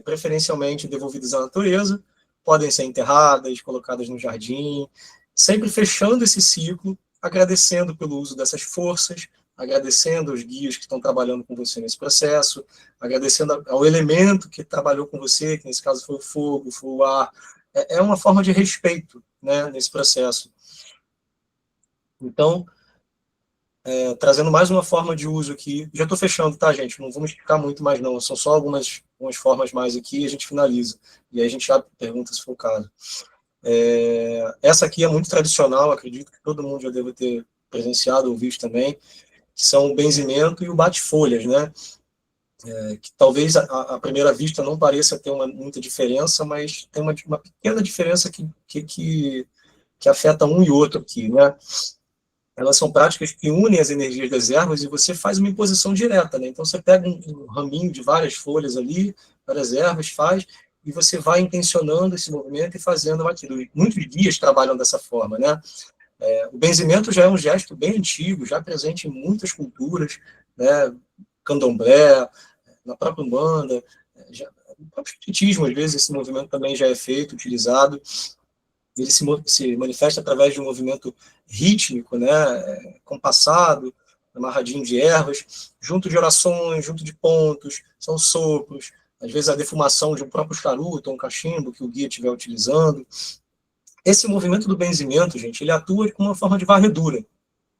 [SPEAKER 2] preferencialmente devolvidas à natureza, podem ser enterradas, colocadas no jardim, sempre fechando esse ciclo, agradecendo pelo uso dessas forças, agradecendo aos guias que estão trabalhando com você nesse processo, agradecendo ao elemento que trabalhou com você, que nesse caso foi o fogo, foi o ar. É uma forma de respeito, né, nesse processo. Então, trazendo mais uma forma de uso aqui. Já estou fechando, tá, gente? Não vamos explicar muito mais, não. São só algumas formas mais aqui e a gente finaliza. E aí a gente abre perguntas se for o caso. Essa aqui é muito tradicional, acredito que todo mundo já deve ter presenciado ou visto também, que são o benzimento e o bate-folhas, né? Que talvez à primeira vista não pareça ter muita diferença, mas tem uma pequena diferença que afeta um e outro aqui, né? Elas são práticas que unem as energias das ervas e você faz uma imposição direta, né? Então você pega um raminho de várias folhas ali, várias ervas, faz, e você vai intencionando esse movimento e fazendo aquilo. Muitos guias trabalham dessa forma, né? O benzimento já é um gesto bem antigo, já presente em muitas culturas, né? Candomblé, na própria Umbanda, no próprio espiritismo, às vezes, esse movimento também já é feito, utilizado. Ele se manifesta através de um movimento rítmico, né? Compassado, amarradinho de ervas, junto de orações, junto de pontos, são sopros, às vezes a defumação de um próprio charuto ou um cachimbo que o guia estiver utilizando. Esse movimento do benzimento, gente, ele atua como uma forma de varredura.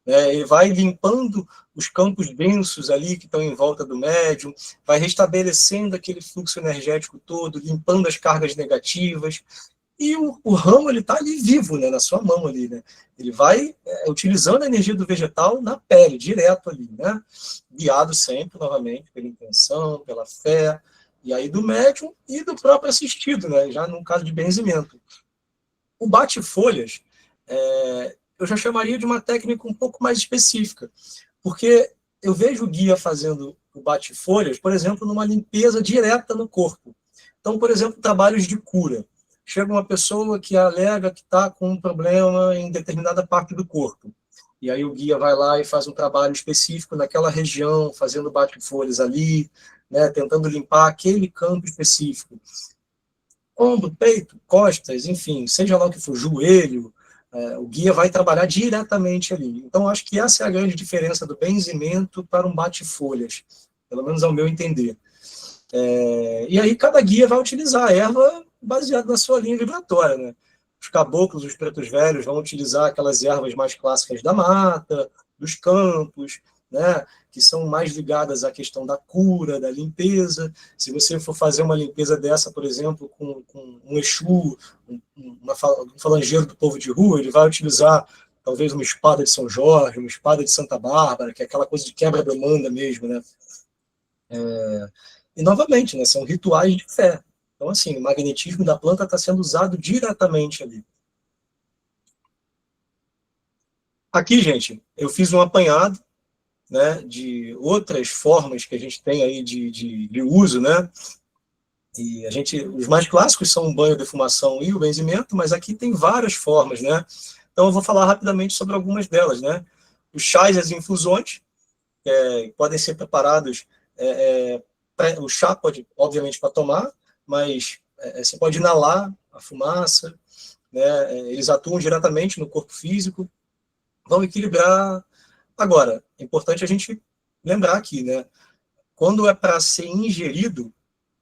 [SPEAKER 2] né? Ele vai limpando os campos densos ali que estão em volta do médium, vai restabelecendo aquele fluxo energético todo, limpando as cargas negativas, e o ramo ele está ali vivo, né, na sua mão ali, né? Ele vai utilizando a energia do vegetal na pele, direto ali, né? Guiado sempre, novamente, pela intenção, pela fé, e aí do médium e do próprio assistido, né? Já no caso de benzimento. O bate-folhas, eu já chamaria de uma técnica um pouco mais específica, porque eu vejo o guia fazendo o bate-folhas, por exemplo, numa limpeza direta no corpo. Então, por exemplo, trabalhos de cura. Chega uma pessoa que alega que está com um problema em determinada parte do corpo. E aí o guia vai lá e faz um trabalho específico naquela região, fazendo bate-folhas ali, né, tentando limpar aquele campo específico. Ombro, peito, costas, enfim, seja lá o que for, joelho, o guia vai trabalhar diretamente ali. Então, acho que essa é a grande diferença do benzimento para um bate-folhas, pelo menos ao meu entender. E aí cada guia vai utilizar a erva baseada na sua linha vibratória, né? Os caboclos, os pretos velhos vão utilizar aquelas ervas mais clássicas da mata, dos campos, né? Que são mais ligadas à questão da cura, da limpeza. Se você for fazer uma limpeza dessa, por exemplo, com um Exu, um falangeiro do povo de rua, ele vai utilizar talvez uma espada de São Jorge, uma espada de Santa Bárbara, que é aquela coisa de quebra-demanda mesmo, né? E, novamente, né, são rituais de fé. Então, assim, o magnetismo da planta está sendo usado diretamente ali. Aqui, gente, eu fiz um apanhado, né, de outras formas que a gente tem aí de uso, né? E os mais clássicos são o banho, defumação e o benzimento, mas aqui tem várias formas, né? Então, eu vou falar rapidamente sobre algumas delas, né? Os chás e as infusões podem ser preparados. O chá pode, obviamente, para tomar, mas você pode inalar a fumaça, né? Eles atuam diretamente no corpo físico, vão equilibrar. Agora, é importante a gente lembrar aqui, né? Quando é para ser ingerido,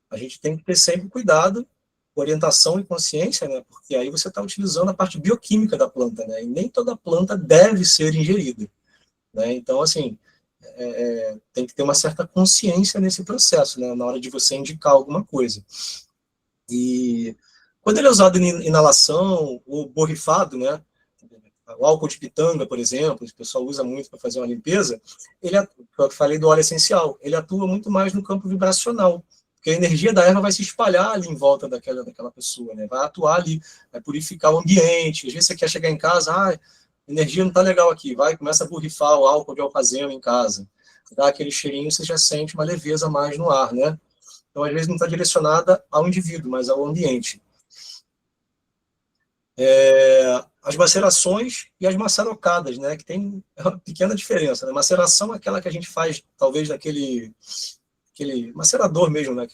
[SPEAKER 2] a gente tem que ter sempre cuidado, orientação e consciência, né? Porque aí você está utilizando a parte bioquímica da planta, né? E nem toda planta deve ser ingerida, né? Então, assim, tem que ter uma certa consciência nesse processo, né? Na hora de você indicar alguma coisa. E quando ele é usado em inalação ou borrifado, né? O álcool de pitanga, por exemplo, o pessoal usa muito para fazer uma limpeza, eu falei do óleo essencial, ele atua muito mais no campo vibracional, porque a energia da erva vai se espalhar ali em volta daquela pessoa, né? Vai atuar ali, vai purificar o ambiente. Às vezes você quer chegar em casa, a energia não está legal aqui, começa a borrifar o álcool de alfazema em casa, dá aquele cheirinho, você já sente uma leveza a mais no ar, né? Então, às vezes, não está direcionada ao indivíduo, mas ao ambiente. As macerações e as maçarocadas, né? Que tem uma pequena diferença, né? Maceração é aquela que a gente faz, talvez, aquele macerador mesmo, né?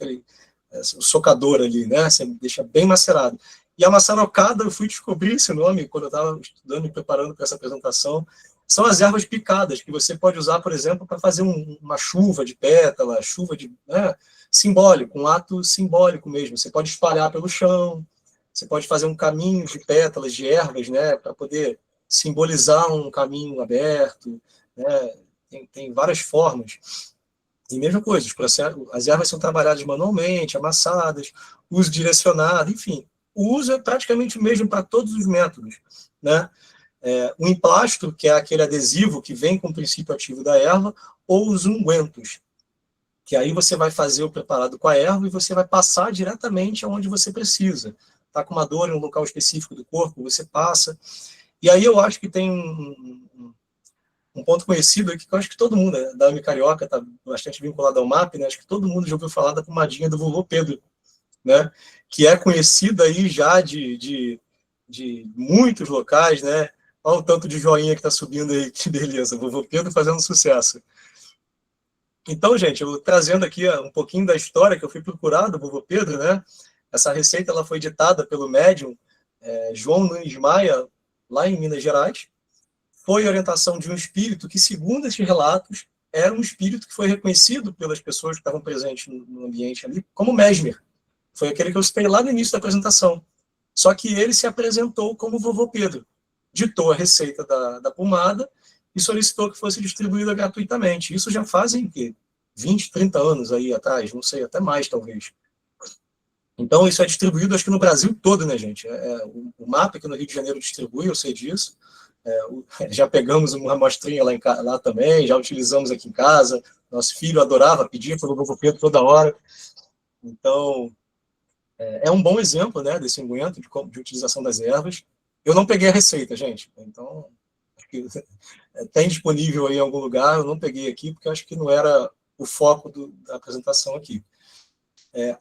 [SPEAKER 2] O socador ali, né? Você deixa bem macerado. E a maçarocada, eu fui descobrir esse nome quando eu estava estudando e preparando para essa apresentação. São as ervas picadas, que você pode usar, por exemplo, para fazer uma chuva de pétala, né, simbólico, um ato simbólico mesmo. Você pode espalhar pelo chão, você pode fazer um caminho de pétalas, de ervas, né, para poder simbolizar um caminho aberto, né? Tem várias formas. E mesma coisa, as ervas são trabalhadas manualmente, amassadas, uso direcionado, enfim. O uso é praticamente o mesmo para todos os métodos, né? O emplastro, que é aquele adesivo que vem com o princípio ativo da erva, ou os ungüentos, que aí você vai fazer o preparado com a erva e você vai passar diretamente aonde você precisa. Está com uma dor em um local específico do corpo, você passa. E aí eu acho que tem um ponto conhecido aqui, que eu acho que todo mundo, da AME Carioca, está bastante vinculado ao MAP, né? Acho que todo mundo já ouviu falar da pomadinha do vovô Pedro, né? Que é conhecida aí já de muitos locais, né? Olha o tanto de joinha que está subindo aí, que beleza, vovô Pedro fazendo sucesso. Então, gente, eu trazendo aqui um pouquinho da história que eu fui procurar do vovô Pedro, né? Essa receita ela foi ditada pelo médium João Nunes Maia, lá em Minas Gerais. Foi orientação de um espírito que, segundo esses relatos, era um espírito que foi reconhecido pelas pessoas que estavam presentes no ambiente ali como Mesmer. Foi aquele que eu citei lá no início da apresentação. Só que ele se apresentou como vovô Pedro. Ditou a receita da pomada e solicitou que fosse distribuída gratuitamente. Isso já fazem 20, 30 anos aí atrás, não sei, até mais talvez. Então, isso é distribuído, acho que no Brasil todo, né, gente? O MAP que no Rio de Janeiro distribui, eu sei disso. Já pegamos uma amostrinha lá também, já utilizamos aqui em casa. Nosso filho adorava pedir pelo Novo Pedro toda hora. Então, é um bom exemplo, né, desse unguento, de utilização das ervas. Eu não peguei a receita, gente. Então, acho que tem disponível aí em algum lugar, eu não peguei aqui, porque acho que não era o foco da apresentação aqui.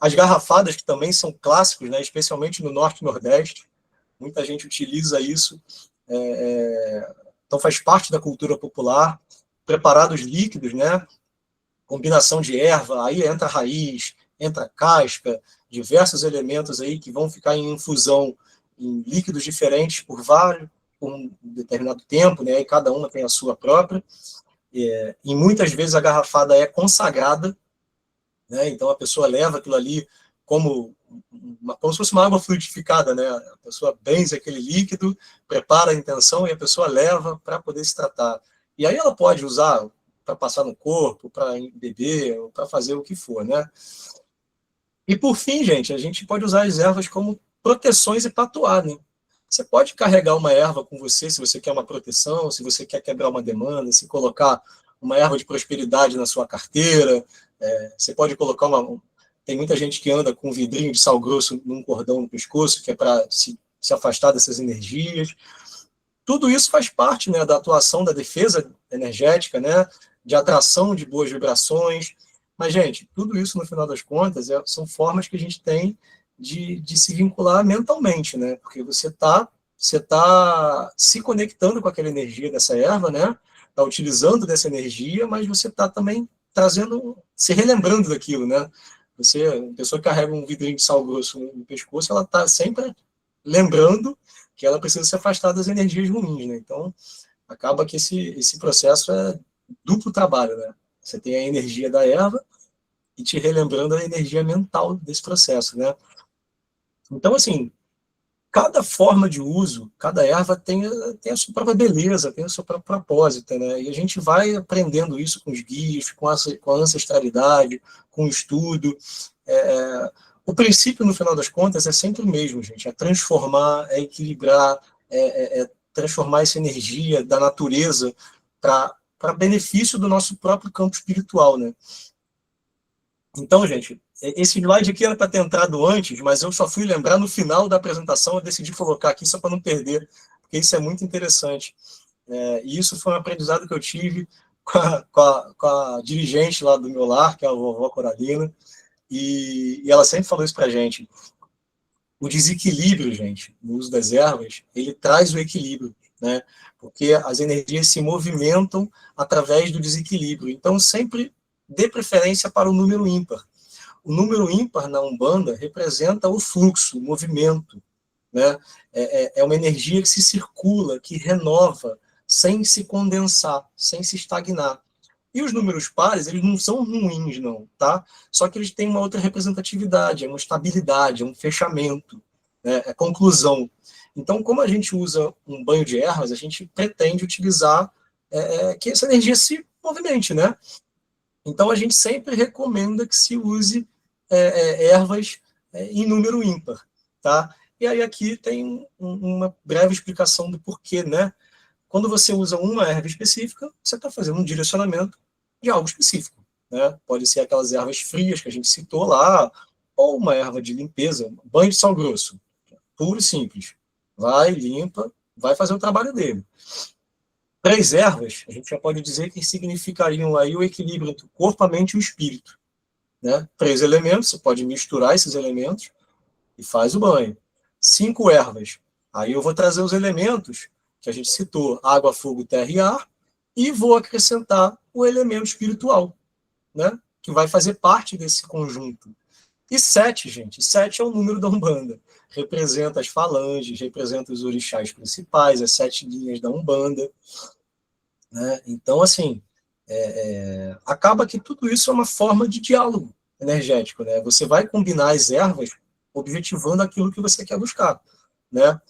[SPEAKER 2] As garrafadas, que também são clássicos, né, especialmente no Norte e Nordeste, muita gente utiliza isso, então faz parte da cultura popular. Preparados líquidos, né, combinação de erva, aí entra raiz, entra casca, diversos elementos aí que vão ficar em infusão em líquidos diferentes por um determinado tempo, né, e cada uma tem a sua própria. E muitas vezes a garrafada é consagrada, né? Então a pessoa leva aquilo ali como se fosse uma água fluidificada, né? A pessoa benze aquele líquido, prepara a intenção e a pessoa leva para poder se tratar. E aí ela pode usar para passar no corpo, para beber, para fazer o que for, né? E por fim, gente, a gente pode usar as ervas como proteções e para atuar, né? Você pode carregar uma erva com você se você quer uma proteção, se você quer quebrar uma demanda, se colocar uma erva de prosperidade na sua carteira. Você pode colocar Tem muita gente que anda com um vidrinho de sal grosso num cordão no pescoço, que é para se afastar dessas energias. Tudo isso faz parte, né, da atuação da defesa energética, né, de atração de boas vibrações. Mas, gente, tudo isso, no final das contas, são formas que a gente tem de se vincular mentalmente, né? Porque você tá se conectando com aquela energia dessa erva, né? Está utilizando dessa energia, mas você está também se relembrando daquilo, né? A pessoa que carrega um vidrinho de sal grosso no pescoço, ela está sempre lembrando que ela precisa se afastar das energias ruins, né? Então, acaba que esse processo é duplo trabalho, né? Você tem a energia da erva e te relembrando a energia mental desse processo, né? Então, assim, cada forma de uso, cada erva tem a sua própria beleza, tem o seu próprio propósito, né? E a gente vai aprendendo isso com os guias, com a ancestralidade, com o estudo. O princípio, no final das contas, é sempre o mesmo, gente. É transformar, é equilibrar, transformar essa energia da natureza para benefício do nosso próprio campo espiritual, né? Então, gente, esse slide aqui era para ter entrado antes, mas eu só fui lembrar no final da apresentação, eu decidi colocar aqui só para não perder, porque isso é muito interessante. E isso foi um aprendizado que eu tive com a dirigente lá do meu lar, que é a vovó Coralina, e ela sempre falou isso para a gente. O desequilíbrio, gente, no uso das ervas, ele traz o equilíbrio, né? Porque as energias se movimentam através do desequilíbrio. Então, sempre dê preferência para o número ímpar. O número ímpar na Umbanda representa o fluxo, o movimento, né? É uma energia que se circula, que renova, sem se condensar, sem se estagnar. E os números pares, eles não são ruins, não, tá? Só que eles têm uma outra representatividade, é uma estabilidade, é um fechamento, né? É conclusão. Então, como a gente usa um banho de ervas, a gente pretende utilizar que essa energia se movimente, né? Então, a gente sempre recomenda que se use ervas em número ímpar, tá? E aí aqui tem uma breve explicação do porquê, né? Quando você usa uma erva específica, você está fazendo um direcionamento de algo específico, né? Pode ser aquelas ervas frias que a gente citou lá, ou uma erva de limpeza, banho de sal grosso, puro e simples. Vai, limpa, vai fazer o trabalho dele. 3 ervas, a gente já pode dizer que significariam aí o equilíbrio entre o corpo, a mente e o espírito, né? 3 elementos, você pode misturar esses elementos e faz o banho. 5 ervas, aí eu vou trazer os elementos que a gente citou, água, fogo, terra e ar, e vou acrescentar o elemento espiritual, né? Que vai fazer parte desse conjunto. E 7, gente, 7 é o número da Umbanda. Representa as falanges, representa os orixás principais, as 7 linhas da Umbanda, né? Então, assim, acaba que tudo isso é uma forma de diálogo energético, né? Você vai combinar as ervas objetivando aquilo que você quer buscar, né?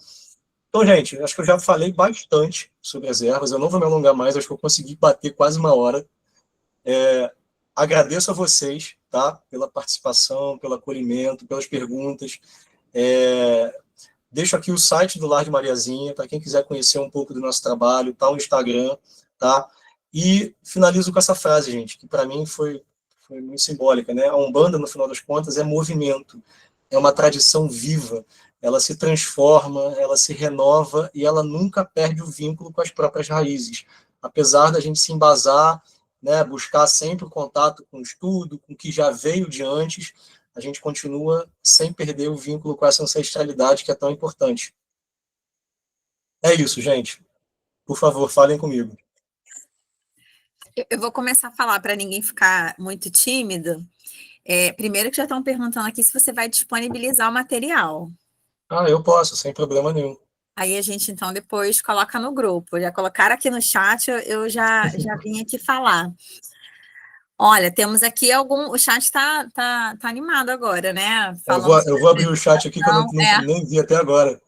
[SPEAKER 2] Então, gente, acho que eu já falei bastante sobre as ervas, eu não vou me alongar mais, acho que eu consegui bater quase uma hora. Agradeço a vocês, tá? Pela participação, pelo acolhimento, pelas perguntas. Deixo aqui o site do Lar de Mariazinha, para quem quiser conhecer um pouco do nosso trabalho, tá o Instagram, tá? E finalizo com essa frase, gente, que para mim foi muito simbólica, né? A Umbanda, no final das contas, é movimento, é uma tradição viva, ela se transforma, ela se renova e ela nunca perde o vínculo com as próprias raízes. Apesar da gente se embasar, né, buscar sempre o contato com o estudo, com o que já veio de antes, a gente continua sem perder o vínculo com essa ancestralidade que é tão importante. É isso, gente. Por favor, falem comigo.
[SPEAKER 1] Eu vou começar a falar para ninguém ficar muito tímido. Primeiro que já estão perguntando aqui se você vai disponibilizar o material.
[SPEAKER 2] Eu posso, sem problema nenhum.
[SPEAKER 1] Aí a gente, então, depois coloca no grupo. Já colocaram aqui no chat, eu já vim aqui falar. Olha, temos aqui o chat está animado agora, né?
[SPEAKER 2] Eu vou abrir o chat aqui que eu nem vi até agora.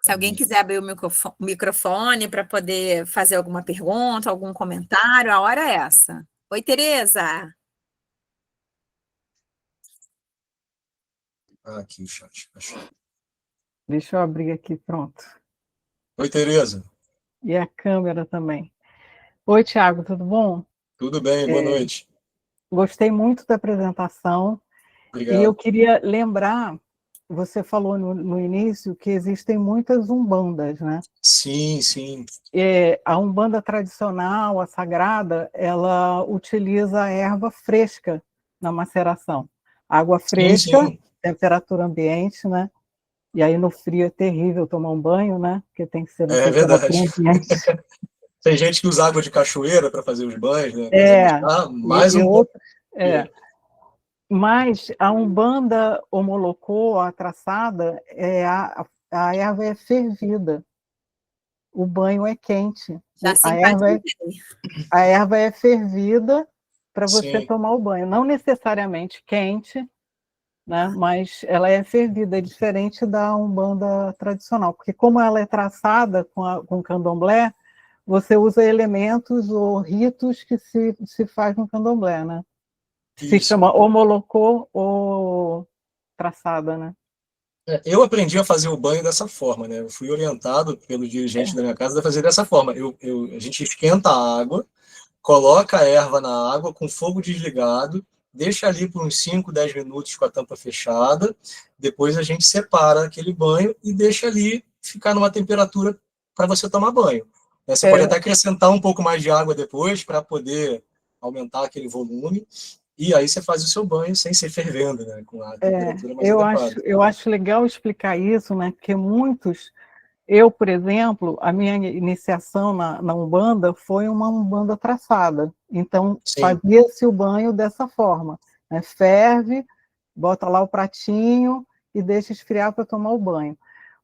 [SPEAKER 1] Se alguém quiser abrir o microfone para poder fazer alguma pergunta, algum comentário, a hora é essa. Oi, Tereza.
[SPEAKER 2] Aqui o chat. Achei.
[SPEAKER 4] Deixa eu abrir aqui, pronto.
[SPEAKER 2] Oi, Tereza.
[SPEAKER 4] E a câmera também. Oi, Tiago, tudo bom?
[SPEAKER 2] Tudo bem, boa noite.
[SPEAKER 4] Gostei muito da apresentação.
[SPEAKER 2] Obrigado.
[SPEAKER 4] E eu queria lembrar, você falou no início que existem muitas umbandas, né?
[SPEAKER 2] Sim, sim.
[SPEAKER 4] A umbanda tradicional, a sagrada, ela utiliza a erva fresca na maceração. Água fresca,
[SPEAKER 2] sim.
[SPEAKER 4] Temperatura ambiente, né? E aí no frio é terrível tomar um banho, né? Porque tem que ser na
[SPEAKER 2] temperatura
[SPEAKER 4] ambiente.
[SPEAKER 2] Tem gente que usa água de cachoeira para fazer os banhos, né?
[SPEAKER 4] Mas a umbanda homolocô, a traçada, a erva é fervida. O banho é quente. A erva é fervida para você tomar o banho. Não necessariamente quente, né? Mas ela é fervida, é diferente da umbanda tradicional, porque como ela é traçada com candomblé, você usa elementos ou ritos que se faz no candomblé, né? Se chama homolocô ou traçada, né?
[SPEAKER 2] Eu aprendi a fazer o banho dessa forma, né? Eu fui orientado pelo dirigente da minha casa a fazer dessa forma. A gente esquenta a água, coloca a erva na água com fogo desligado, deixa ali por uns 5, 10 minutos com a tampa fechada, depois a gente separa aquele banho e deixa ali ficar numa temperatura para você tomar banho. Você pode até acrescentar um pouco mais de água depois para poder aumentar aquele volume, e aí você faz o seu banho sem ser fervendo, né? Com a temperatura mais adequada.
[SPEAKER 4] Eu acho legal explicar isso, né? Porque eu, por exemplo, a minha iniciação na Umbanda foi uma Umbanda traçada. Então, fazia-se o banho dessa forma, né? Ferve, bota lá o pratinho e deixa esfriar para tomar o banho.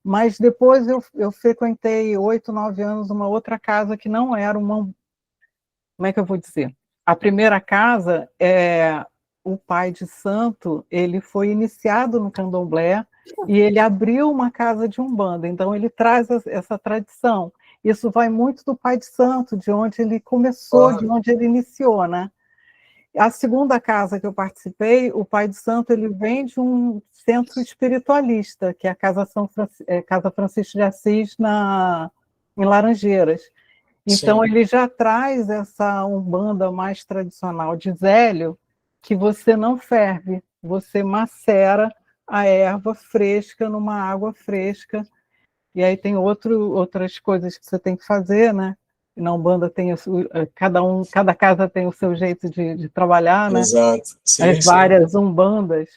[SPEAKER 4] Mas depois eu frequentei 8, 9 anos uma outra casa que não era uma... Como é que eu vou dizer? A primeira casa, o pai de santo, ele foi iniciado no candomblé e ele abriu uma casa de umbanda, então ele traz essa tradição. Isso vai muito do pai de santo, de onde ele começou, de onde ele iniciou, né? A segunda casa que eu participei, o pai de santo, ele vem de um centro espiritualista, que é a Casa Francisco de Assis, em Laranjeiras. Então, ele já traz essa umbanda mais tradicional de Zélio, que você não ferve, você macera a erva fresca numa água fresca, e aí tem outras coisas que você tem que fazer, né? Na Umbanda tem cada casa tem o seu jeito de trabalhar, né?
[SPEAKER 2] Exato.
[SPEAKER 4] As várias umbandas,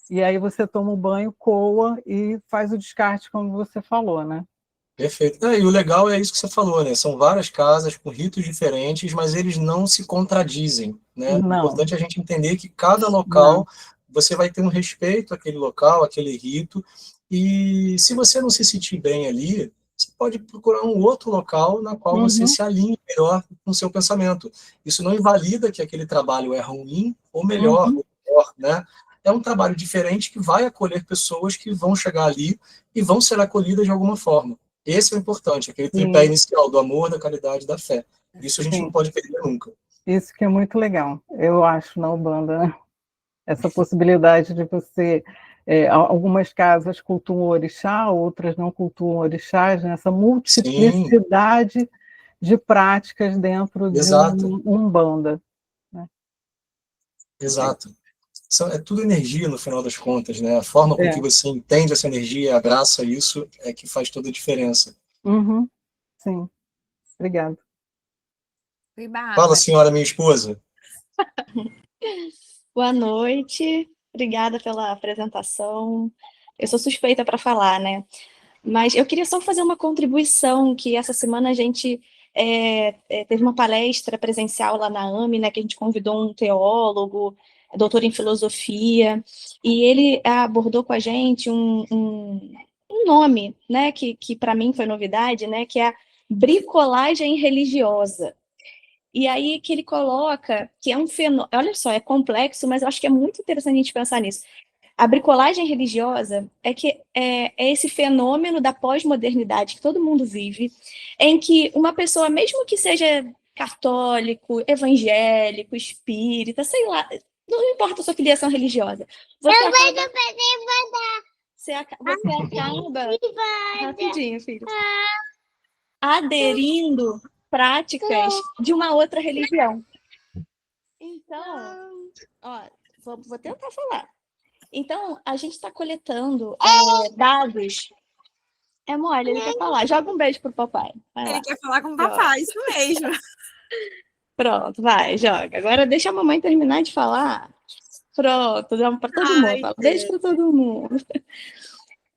[SPEAKER 4] e aí você toma um banho, coa e faz o descarte, como você falou, né?
[SPEAKER 2] Perfeito. E o legal é isso que você falou, né? São várias casas com ritos diferentes, mas eles não se contradizem, né? O importante é a gente entender que cada local você vai ter um respeito àquele local, àquele rito, e se você não se sentir bem ali, você pode procurar um outro local na qual você se alinhe melhor com o seu pensamento. Isso não invalida que aquele trabalho é ruim ou melhor, né? é um trabalho diferente que vai acolher pessoas que vão chegar ali e vão ser acolhidas de alguma forma. Esse é o importante, aquele tripé inicial do amor, da caridade e da fé. Isso a gente não pode perder nunca.
[SPEAKER 4] Isso que é muito legal, eu acho, na Umbanda, né? Essa possibilidade de você... algumas casas cultuam orixá, outras não cultuam orixás, né? Essa multiplicidade de práticas dentro de Umbanda. Né?
[SPEAKER 2] Exato. É tudo energia, no final das contas, né? A forma com que você entende essa energia, abraça isso, é que faz toda a diferença.
[SPEAKER 4] Sim. Obrigada.
[SPEAKER 2] Fala, senhora, minha esposa.
[SPEAKER 5] Boa noite. Obrigada pela apresentação. Eu sou suspeita para falar, né? Mas eu queria só fazer uma contribuição, que essa semana a gente teve uma palestra presencial lá na AME, né, que a gente convidou um teólogo, doutor em filosofia, e ele abordou com a gente um nome, né, que para mim foi novidade, né, que é a bricolagem religiosa. E aí que ele coloca que é um fenômeno, olha só, é complexo, mas eu acho que é muito interessante a gente pensar nisso. A bricolagem religiosa é esse fenômeno da pós-modernidade que todo mundo vive, em que uma pessoa, mesmo que seja católico, evangélico, espírita, sei lá, não importa a sua filiação religiosa, você acaba rapidinho, filho, aderindo práticas de uma outra religião. Então, vou tentar falar. Então, a gente está coletando dados. É mole, ele quer falar. Joga um beijo pro papai.
[SPEAKER 1] Ele quer falar com o papai, isso mesmo.
[SPEAKER 5] Pronto, vai, joga. Agora deixa a mamãe terminar de falar. Pronto, dá para todo mundo. Beijo para todo mundo.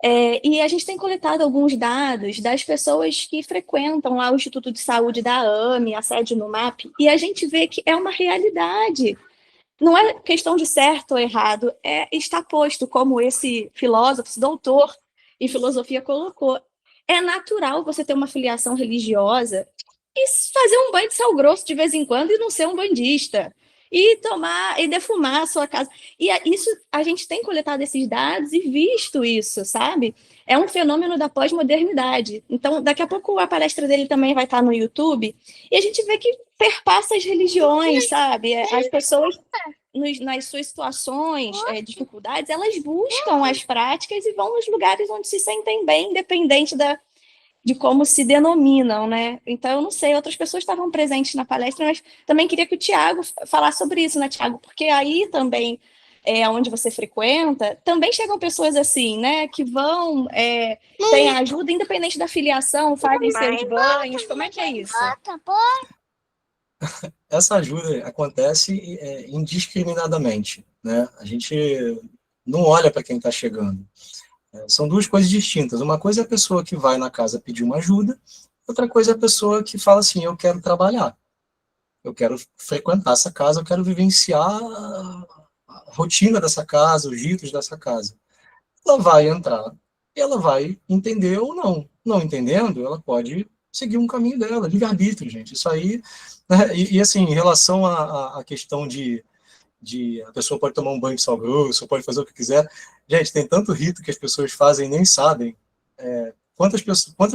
[SPEAKER 5] E a gente tem coletado alguns dados das pessoas que frequentam lá o Instituto de Saúde da AME, a sede no MAP, e a gente vê que é uma realidade. Não é questão de certo ou errado, está posto, como esse filósofo, esse doutor em filosofia colocou. É natural você ter uma filiação religiosa e fazer um banho de sal grosso de vez em quando e não ser um bandista. E tomar e defumar a sua casa. E isso, a gente tem coletado esses dados e visto isso, sabe? É um fenômeno da pós-modernidade. Então, daqui a pouco a palestra dele também vai estar no YouTube, e a gente vê que perpassa as religiões, sabe? As pessoas, nas suas situações, dificuldades, elas buscam as práticas e vão nos lugares onde se sentem bem, independente de como se denominam, né? Então, eu não sei, outras pessoas estavam presentes na palestra, mas também queria que o Tiago falasse sobre isso, né, Tiago? Porque aí também, onde você frequenta, também chegam pessoas assim, né, que vão, têm ajuda, independente da filiação, fazem seus banhos, como é que é isso?
[SPEAKER 2] Essa ajuda acontece indiscriminadamente, né? A gente não olha para quem está chegando. São duas coisas distintas. Uma coisa é a pessoa que vai na casa pedir uma ajuda, outra coisa é a pessoa que fala assim, eu quero trabalhar, eu quero frequentar essa casa, eu quero vivenciar a rotina dessa casa, os ritos dessa casa. Ela vai entrar e ela vai entender ou não. Não entendendo, ela pode seguir um caminho dela, livre-arbítrio, gente. Isso aí, né? E assim, em relação à questão de a pessoa pode tomar um banho de sal grosso, pode fazer o que quiser. Gente, tem tanto rito que as pessoas fazem e nem sabem. Quantas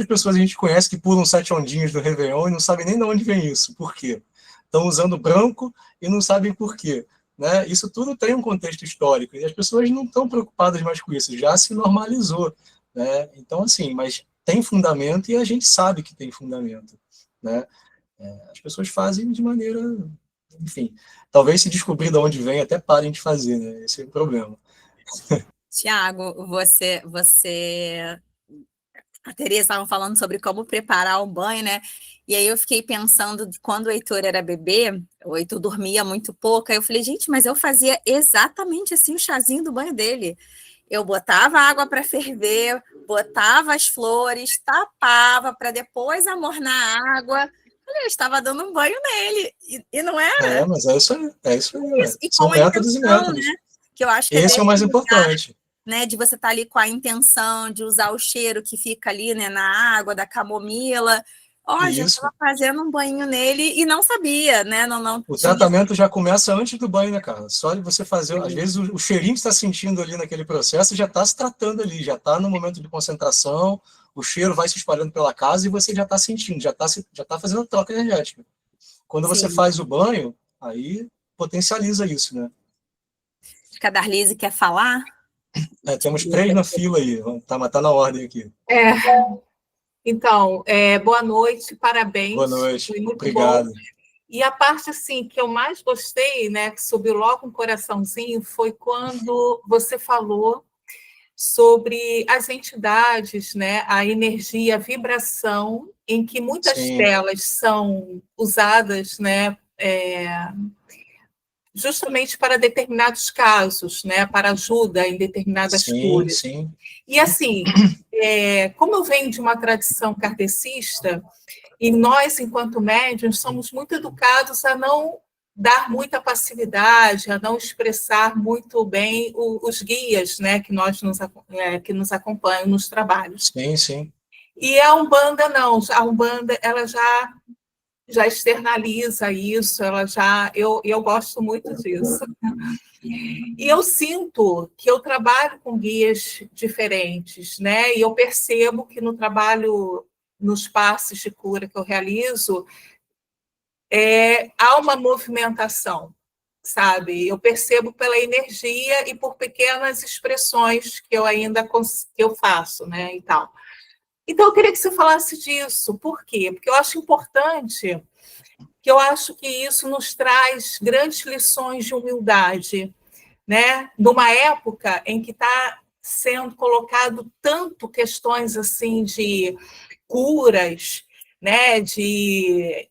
[SPEAKER 2] pessoas a gente conhece que pulam 7 ondinhas do Réveillon e não sabem nem de onde vem isso? Por quê? Estão usando branco e não sabem por quê. Né? Isso tudo tem um contexto histórico e as pessoas não estão preocupadas mais com isso, já se normalizou. Né? Então, assim, mas tem fundamento e a gente sabe que tem fundamento. Né? As pessoas fazem de maneira... Enfim, talvez se descobrir de onde vem, até parem de fazer, né? Esse é o problema.
[SPEAKER 1] Tiago, a Tereza estavam falando sobre como preparar o banho, né? E aí eu fiquei pensando, quando o Heitor era bebê, o Heitor dormia muito pouco, aí eu falei, gente, mas eu fazia exatamente assim o chazinho do banho dele. Eu botava água para ferver, botava as flores, tapava para depois amornar a água. Eu estava dando um banho nele, e não era?
[SPEAKER 2] Mas é isso aí.
[SPEAKER 1] E
[SPEAKER 2] São métodos e métodos.
[SPEAKER 1] Né? Que eu acho que
[SPEAKER 2] esse é o mais importante.
[SPEAKER 1] Né, de você estar ali com a intenção de usar o cheiro que fica ali, né, na água, da camomila. Ó, já
[SPEAKER 2] Isso.
[SPEAKER 1] estava fazendo um banho nele e não sabia, né? Não
[SPEAKER 2] O
[SPEAKER 1] tinha.
[SPEAKER 2] tratamento já começa antes do banho, né, cara? Só de você fazer, às vezes o cheirinho que você está sentindo ali naquele processo já está se tratando ali, já está no momento de concentração, o cheiro vai se espalhando pela casa e você já está sentindo, já tá fazendo troca energética. Quando você
[SPEAKER 1] Sim.
[SPEAKER 2] faz o banho, aí potencializa isso, né?
[SPEAKER 1] Acho que a Darlise quer falar.
[SPEAKER 2] Temos 3 na fila aí, tá na ordem aqui.
[SPEAKER 6] Então, boa noite, parabéns.
[SPEAKER 2] Boa noite,
[SPEAKER 6] foi muito
[SPEAKER 2] obrigado.
[SPEAKER 6] Bom. E a parte assim que eu mais gostei, né, que subiu logo um coraçãozinho, foi quando você falou sobre as entidades, né, a energia, a vibração, em que muitas
[SPEAKER 2] Sim.
[SPEAKER 6] delas são usadas, né, justamente para determinados casos, né, para ajuda em determinadas curas.
[SPEAKER 2] Sim.
[SPEAKER 6] E assim, como eu venho de uma tradição kardecista, e nós, enquanto médiuns, somos muito educados a não dar muita passividade, a não expressar muito bem os guias, né, que nos acompanham nos trabalhos.
[SPEAKER 2] Sim.
[SPEAKER 6] E a Umbanda não, a Umbanda ela já externaliza isso, eu gosto muito disso. E eu sinto que eu trabalho com guias diferentes, né? E eu percebo que no trabalho, nos passes de cura que eu realizo, há uma movimentação, sabe? Eu percebo pela energia e por pequenas expressões que eu ainda faço, né? E tal. Então, eu queria que você falasse disso. Por quê? Porque eu acho importante, que eu acho que isso nos traz grandes lições de humildade, né? Numa época em que está sendo colocado tanto questões assim de curas, né? De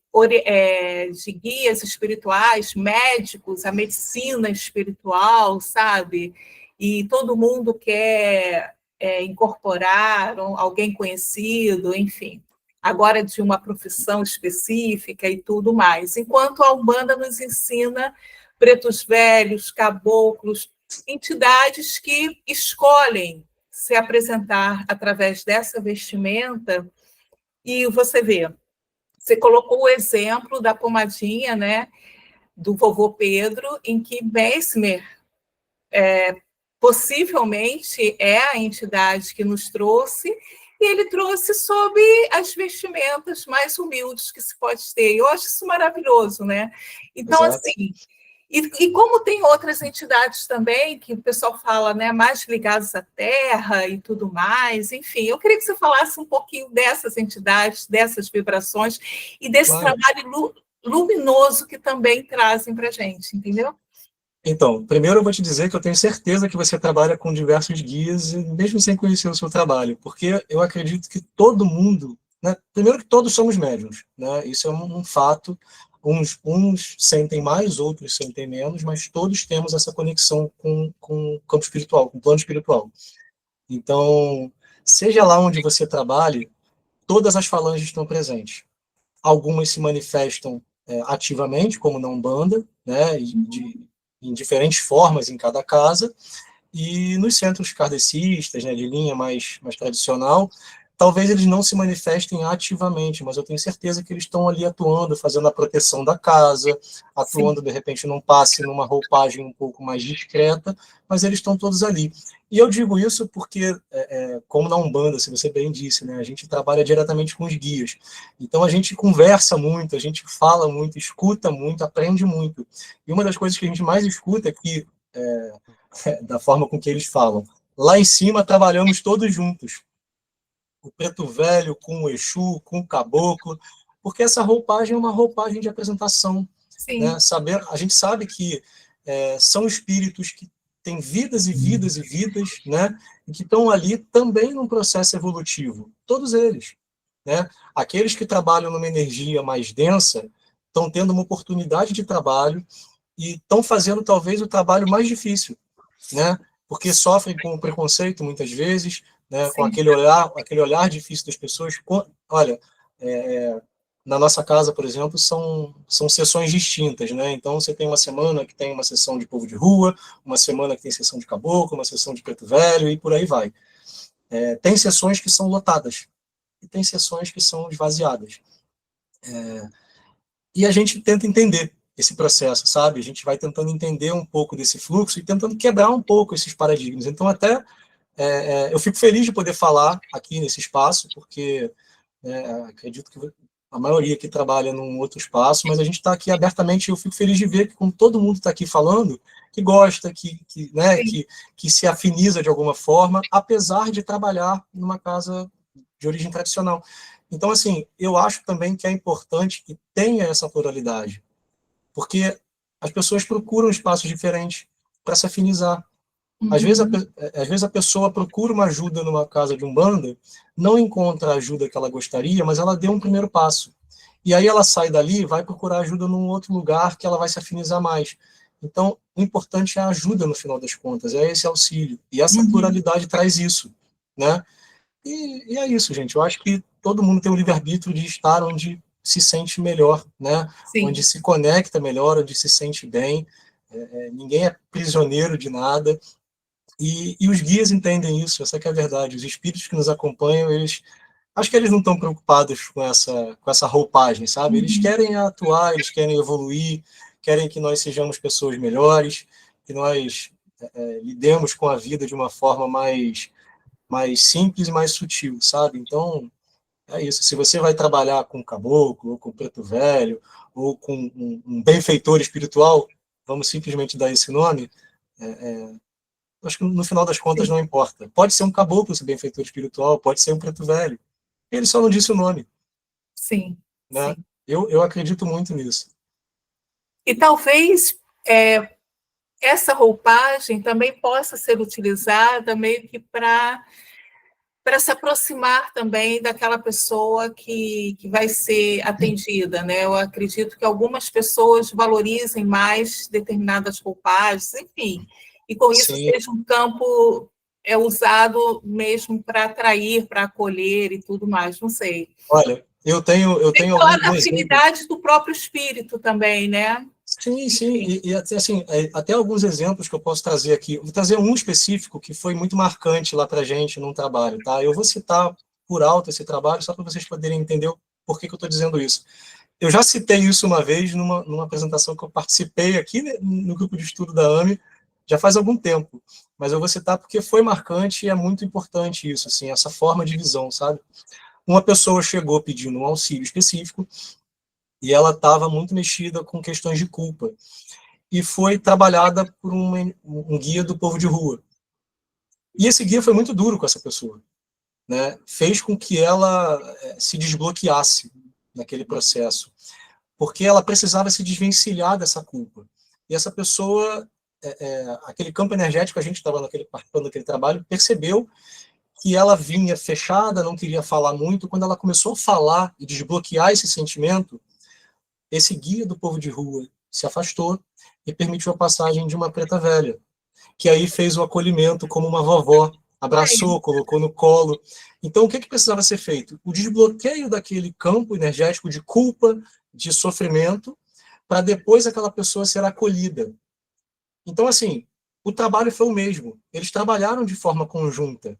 [SPEAKER 6] guias espirituais, médicos, a medicina espiritual, sabe? E todo mundo quer incorporar alguém conhecido, enfim, agora de uma profissão específica e tudo mais. Enquanto a Umbanda nos ensina pretos velhos, caboclos, entidades que escolhem se apresentar através dessa vestimenta. E você colocou o exemplo da pomadinha, né, do vovô Pedro, em que Mesmer possivelmente é a entidade que nos trouxe, e ele trouxe sob as vestimentas mais humildes que se pode ter. Eu acho isso maravilhoso, né? Então,
[SPEAKER 2] Exato.
[SPEAKER 6] assim, e como tem outras entidades também, que o pessoal fala, né, mais ligadas à terra e tudo mais, enfim, eu queria que você falasse um pouquinho dessas entidades, dessas vibrações e desse trabalho luminoso que também trazem para a gente, entendeu?
[SPEAKER 2] Então, primeiro eu vou te dizer que eu tenho certeza que você trabalha com diversos guias, mesmo sem conhecer o seu trabalho, porque eu acredito que todo mundo, né, primeiro que todos somos médiuns, né, isso é um fato, uns sentem mais, outros sentem menos, mas todos temos essa conexão com o campo espiritual, com o plano espiritual. Então, seja lá onde você trabalhe, todas as falanges estão presentes. Algumas se manifestam ativamente, como na Umbanda, né, em diferentes formas em cada casa, e nos centros kardecistas, né, de linha mais tradicional, talvez eles não se manifestem ativamente, mas eu tenho certeza que eles estão ali atuando, fazendo a proteção da casa, atuando, de repente, num passe, numa roupagem um pouco mais discreta, mas eles estão todos ali. E eu digo isso porque, como na Umbanda, se você bem disse, né, a gente trabalha diretamente com os guias. Então, a gente conversa muito, a gente fala muito, escuta muito, aprende muito. E uma das coisas que a gente mais escuta é que, da forma com que eles falam, lá em cima trabalhamos todos juntos. O preto velho com o Exu, com o caboclo, porque essa roupagem é uma roupagem de apresentação. Né? A gente sabe que são espíritos que têm vidas e vidas e vidas, né? E que estão ali também num processo evolutivo. Todos eles. Né? Aqueles que trabalham numa energia mais densa estão tendo uma oportunidade de trabalho e estão fazendo talvez o trabalho mais difícil, né? Porque sofrem com o preconceito muitas vezes, né? Com aquele olhar difícil das pessoas. Olha, na nossa casa, por exemplo, são sessões distintas, né? Então, você tem uma semana que tem uma sessão de povo de rua, uma semana que tem sessão de caboclo, uma sessão de preto velho, e por aí vai. Tem sessões que são lotadas, e tem sessões que são esvaziadas. E a gente tenta entender esse processo, sabe? A gente vai tentando entender um pouco desse fluxo e tentando quebrar um pouco esses paradigmas. Então, até eu fico feliz de poder falar aqui nesse espaço, porque acredito que a maioria que trabalha num outro espaço, mas a gente está aqui abertamente. Eu fico feliz de ver que, como todo mundo está aqui falando, que gosta, que se afiniza de alguma forma, apesar de trabalhar numa casa de origem tradicional. Então, assim, eu acho também que é importante que tenha essa pluralidade, porque as pessoas procuram espaços diferentes para se afinizar. Às vezes a pessoa procura uma ajuda numa casa de umbanda, não encontra a ajuda que ela gostaria, mas ela deu um primeiro passo. E aí ela sai dali e vai procurar ajuda num outro lugar que ela vai se afinizar mais. Então, o importante é a ajuda no final das contas, é esse auxílio. E essa pluralidade traz isso, né? E é isso, gente. Eu acho que todo mundo tem o livre-arbítrio de estar onde se sente melhor, né?
[SPEAKER 6] Sim.
[SPEAKER 2] Onde se conecta melhor, onde se sente bem. Ninguém é prisioneiro de nada. E os guias entendem isso, essa que é a verdade. Os espíritos que nos acompanham, acho que eles não estão preocupados com essa roupagem, sabe? Eles querem atuar, eles querem evoluir, querem que nós sejamos pessoas melhores, que nós lidemos com a vida de uma forma mais simples e mais sutil, sabe? Então, é isso. Se você vai trabalhar com caboclo, ou com preto velho, ou com um benfeitor espiritual, vamos simplesmente dar esse nome, acho que no final das contas não importa. Pode ser um caboclo, esse benfeitor espiritual, pode ser um preto velho. Ele só não disse o nome.
[SPEAKER 6] Sim,
[SPEAKER 2] Né?
[SPEAKER 6] sim.
[SPEAKER 2] Eu acredito muito nisso.
[SPEAKER 6] E talvez essa roupagem também possa ser utilizada meio que para se aproximar também daquela pessoa que vai ser atendida, né? Eu acredito que algumas pessoas valorizem mais determinadas roupagens, enfim, e com isso
[SPEAKER 2] Sim.
[SPEAKER 6] seja um campo usado mesmo para atrair, para acolher e tudo mais, não sei.
[SPEAKER 2] Olha, eu tenho
[SPEAKER 6] falar da
[SPEAKER 2] algum exemplo.
[SPEAKER 6] afinidade do próprio espírito também, né?
[SPEAKER 2] Sim, sim, e assim, até alguns exemplos que eu posso trazer aqui. Vou trazer um específico que foi muito marcante lá para a gente num trabalho, tá? Eu vou citar por alto esse trabalho, só para vocês poderem entender por que eu estou dizendo isso. Eu já citei isso uma vez numa apresentação que eu participei aqui, né, no grupo de estudo da AME, já faz algum tempo, mas eu vou citar porque foi marcante e é muito importante isso, assim, essa forma de visão, sabe? Uma pessoa chegou pedindo um auxílio específico, e ela estava muito mexida com questões de culpa. E foi trabalhada por um guia do povo de rua. E esse guia foi muito duro com essa pessoa, né? Fez com que ela se desbloqueasse naquele processo, porque ela precisava se desvencilhar dessa culpa. E essa pessoa, aquele campo energético, a gente estava participando daquele trabalho, percebeu que ela vinha fechada, não queria falar muito. Quando ela começou a falar e desbloquear esse sentimento, esse guia do povo de rua se afastou e permitiu a passagem de uma preta velha, que aí fez o acolhimento como uma vovó, abraçou, colocou no colo. Então, o que precisava ser feito? O desbloqueio daquele campo energético de culpa, de sofrimento, para depois aquela pessoa ser acolhida. Então, assim, o trabalho foi o mesmo. Eles trabalharam de forma conjunta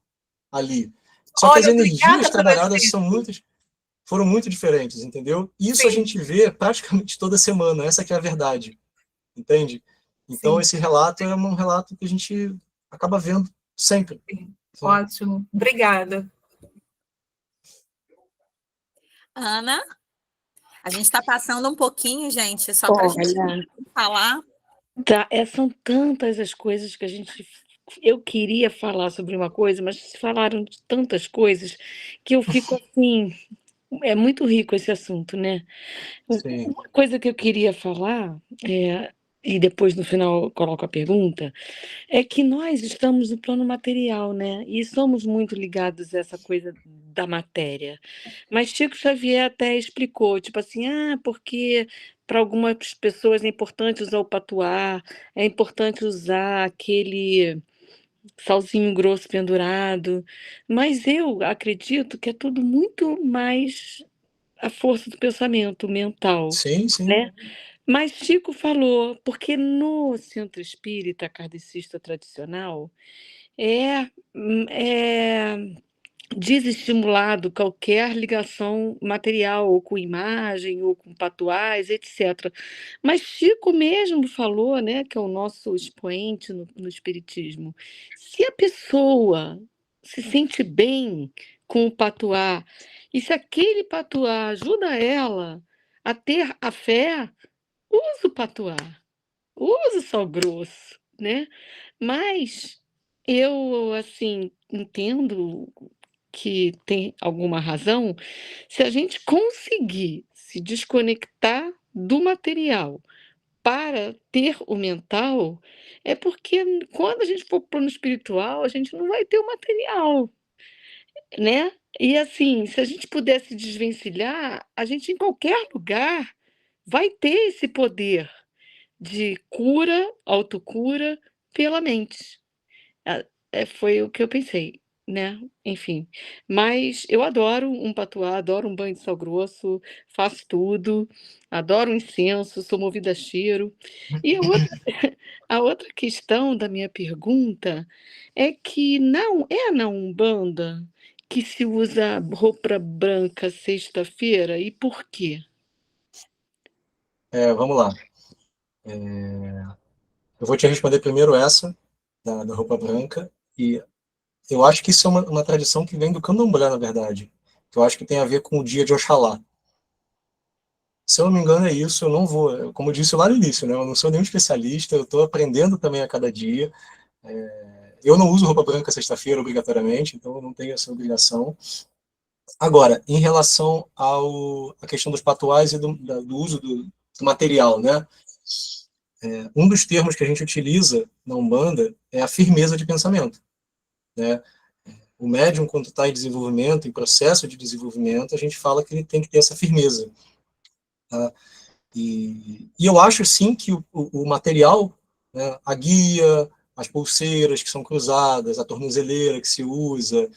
[SPEAKER 2] ali. Só que as energias trabalhadas foram muito diferentes, entendeu? Isso
[SPEAKER 6] Sim.
[SPEAKER 2] A gente vê praticamente toda semana, essa que é a verdade, entende? Então,
[SPEAKER 6] Sim.
[SPEAKER 2] esse relato é um relato que a gente acaba vendo sempre.
[SPEAKER 6] Sim. Ótimo. Obrigada.
[SPEAKER 1] Ana, a gente está passando um pouquinho, gente, só para a gente falar.
[SPEAKER 7] Tá, são tantas as coisas que eu queria falar sobre uma coisa, mas falaram de tantas coisas que eu fico assim, é muito rico esse assunto, né?
[SPEAKER 2] Sim.
[SPEAKER 7] Uma coisa que eu queria falar, e depois no final eu coloco a pergunta, é que nós estamos no plano material, né? E somos muito ligados a essa coisa da matéria. Mas Chico Xavier até explicou, tipo assim, porque para algumas pessoas é importante usar o patuá, é importante usar aquele salzinho grosso pendurado, mas eu acredito que é tudo muito mais a força do pensamento mental,
[SPEAKER 2] Sim, sim.
[SPEAKER 7] né? Mas Chico falou, porque no centro espírita kardecista tradicional é desestimulado qualquer ligação material, ou com imagem, ou com patuais, etc. Mas Chico mesmo falou, né, que é o nosso expoente no espiritismo, se a pessoa se sente bem com o patuá, e se aquele patuá ajuda ela a ter a fé, usa o patuá, usa o sal grosso, né? Mas eu, assim, entendo que tem alguma razão, se a gente conseguir se desconectar do material para ter o mental, é porque quando a gente for para o plano espiritual, a gente não vai ter o material, né? E assim, se a gente pudesse desvencilhar, a gente em qualquer lugar vai ter esse poder de cura, autocura pela mente. Foi o que eu pensei, né? Enfim. Mas eu adoro um patuá, adoro um banho de sal grosso, faço tudo, adoro um incenso, sou movida a cheiro. E a outra questão da minha pergunta é que não é na Umbanda que se usa roupa branca sexta-feira, e por quê?
[SPEAKER 2] Vamos lá. Eu vou te responder primeiro essa, da roupa branca, e eu acho que isso é uma tradição que vem do candomblé, na verdade, que eu acho que tem a ver com o dia de Oxalá. Se eu não me engano é isso, eu não vou, como eu disse lá no início, né, eu não sou nenhum especialista, eu estou aprendendo também a cada dia. Eu não uso roupa branca sexta-feira obrigatoriamente, então eu não tenho essa obrigação. Agora, em relação à questão dos patuais e do uso do material, né, um dos termos que a gente utiliza na Umbanda é a firmeza de pensamento, né? O médium, quando está em desenvolvimento, em processo de desenvolvimento, a gente fala que ele tem que ter essa firmeza. Tá? E eu acho, sim, que o material, né, a guia, as pulseiras que são cruzadas, a tornozeleira que se usa,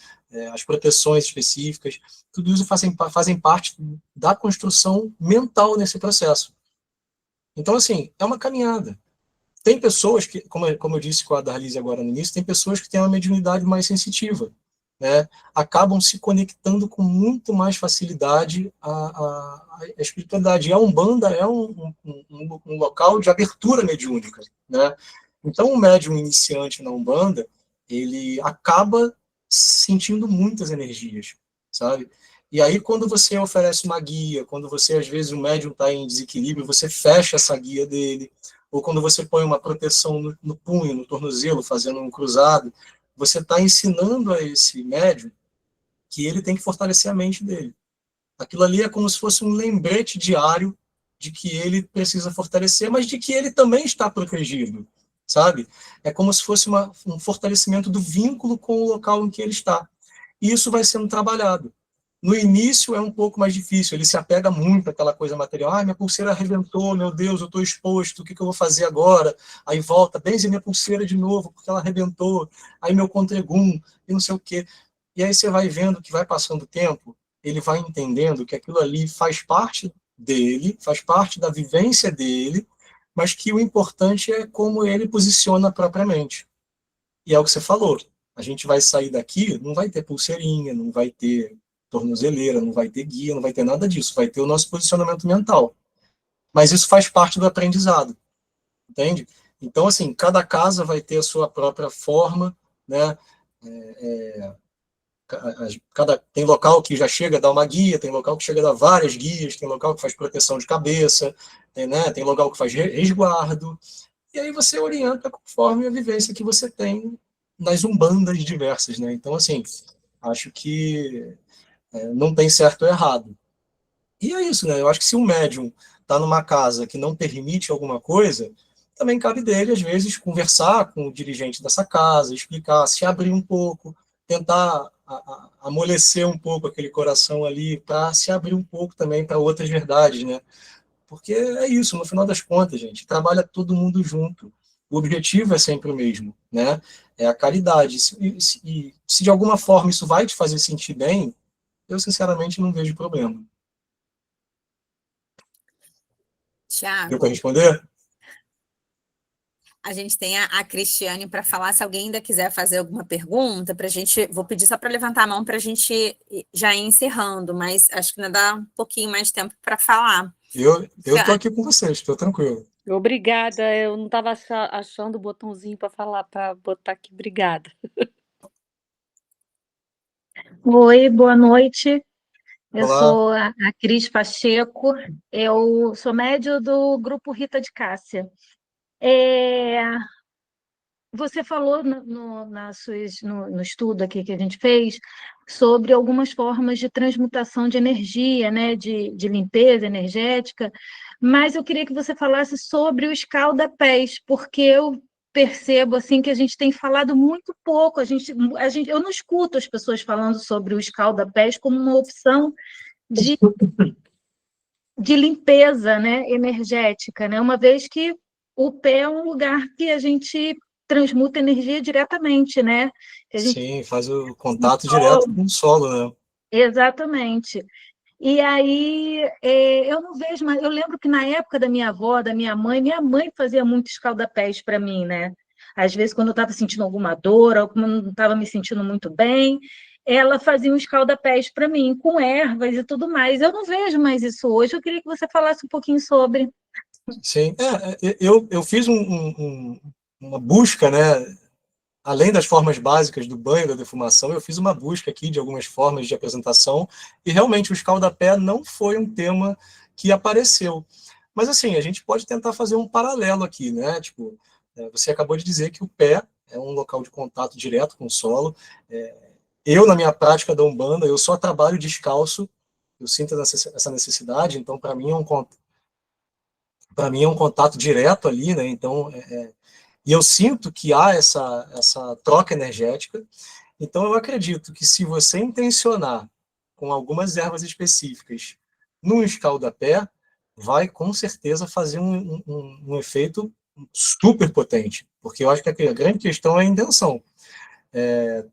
[SPEAKER 2] as proteções específicas, tudo isso fazem parte da construção mental nesse processo. Então, assim, é uma caminhada. Tem pessoas que, como eu disse com a Darlise agora no início, tem pessoas que têm uma mediunidade mais sensitiva, né? Acabam se conectando com muito mais facilidade à espiritualidade. E a Umbanda é um local de abertura mediúnica, né? Então, o médium iniciante na Umbanda, ele acaba sentindo muitas energias, sabe? E aí, quando você oferece uma guia, quando você, às vezes, o médium está em desequilíbrio, você fecha essa guia dele, ou quando você põe uma proteção no punho, no tornozelo, fazendo um cruzado, você está ensinando a esse médium que ele tem que fortalecer a mente dele. Aquilo ali é como se fosse um lembrete diário de que ele precisa fortalecer, mas de que ele também está protegido, sabe? É como se fosse um fortalecimento do vínculo com o local em que ele está. E isso vai sendo trabalhado. No início é um pouco mais difícil, ele se apega muito àquela coisa material. Minha pulseira arrebentou, meu Deus, eu estou exposto, o que eu vou fazer agora? Aí volta, benze minha pulseira de novo, porque ela arrebentou, aí meu contregum, e não sei o quê. E aí você vai vendo que vai passando o tempo, ele vai entendendo que aquilo ali faz parte dele, faz parte da vivência dele, mas que o importante é como ele posiciona propriamente. E é o que você falou, a gente vai sair daqui, não vai ter pulseirinha, não vai ter tornozeleira, não vai ter guia, não vai ter nada disso, vai ter o nosso posicionamento mental. Mas isso faz parte do aprendizado, entende? Então, assim, cada casa vai ter a sua própria forma, né? Tem local que já chega a dar uma guia, tem local que chega a dar várias guias, tem local que faz proteção de cabeça, tem local que faz resguardo, e aí você orienta conforme a vivência que você tem nas umbandas diversas, né? Então, assim, acho que não tem certo ou errado. E é isso, né? Eu acho que se um médium está numa casa que não permite alguma coisa, também cabe dele, às vezes, conversar com o dirigente dessa casa, explicar, se abrir um pouco, tentar amolecer um pouco aquele coração ali, para se abrir um pouco também para outras verdades, né? Porque é isso, no final das contas, gente, trabalha todo mundo junto. O objetivo é sempre o mesmo, né? É a caridade. Se de alguma forma isso vai te fazer sentir bem, eu sinceramente não vejo problema. Deu
[SPEAKER 1] Tiago,
[SPEAKER 2] para responder?
[SPEAKER 1] A gente tem a Cristiane para falar, se alguém ainda quiser fazer alguma pergunta, para a gente, vou pedir só para levantar a mão para a gente já ir encerrando, mas acho que ainda dá um pouquinho mais de tempo para falar.
[SPEAKER 2] Eu estou aqui com vocês, estou tranquilo.
[SPEAKER 7] Obrigada, eu não estava achando o botãozinho para falar, para botar aqui. Obrigada.
[SPEAKER 8] Oi, boa noite. Eu
[SPEAKER 2] Olá.
[SPEAKER 8] sou a Cris Pacheco, eu sou médio do Grupo Rita de Cássia. Você falou no estudo aqui que a gente fez sobre algumas formas de transmutação de energia, né, de limpeza energética, mas eu queria que você falasse sobre o escalda-pés, porque eu percebo assim que a gente tem falado muito pouco, eu não escuto as pessoas falando sobre o escalda-pés como uma opção de limpeza, né, energética, né, uma vez que o pé é um lugar que a gente transmuta energia diretamente, né?
[SPEAKER 2] Sim, faz o contato direto com o solo, né?
[SPEAKER 8] Exatamente. E aí, eu não vejo, mas eu lembro que na época da minha avó, da minha mãe fazia muito escalda-pés para mim, né? Às vezes, quando eu estava sentindo alguma dor, ou quando eu não estava me sentindo muito bem, ela fazia um escalda-pés para mim, com ervas e tudo mais. Eu não vejo mais isso hoje, eu queria que você falasse um pouquinho sobre.
[SPEAKER 2] Sim, eu fiz uma busca, né? Além das formas básicas do banho, da defumação, eu fiz uma busca aqui de algumas formas de apresentação e realmente o escaldapé não foi um tema que apareceu. Mas assim, a gente pode tentar fazer um paralelo aqui, né? Tipo, você acabou de dizer que o pé é um local de contato direto com o solo. Eu, na minha prática da Umbanda, eu só trabalho descalço, eu sinto essa necessidade, então para mim é um contato direto ali, né? Então, e eu sinto que há essa troca energética. Então, eu acredito que se você intencionar com algumas ervas específicas no escaldapé, vai com certeza fazer um efeito super potente. Porque eu acho que a grande questão é a intenção.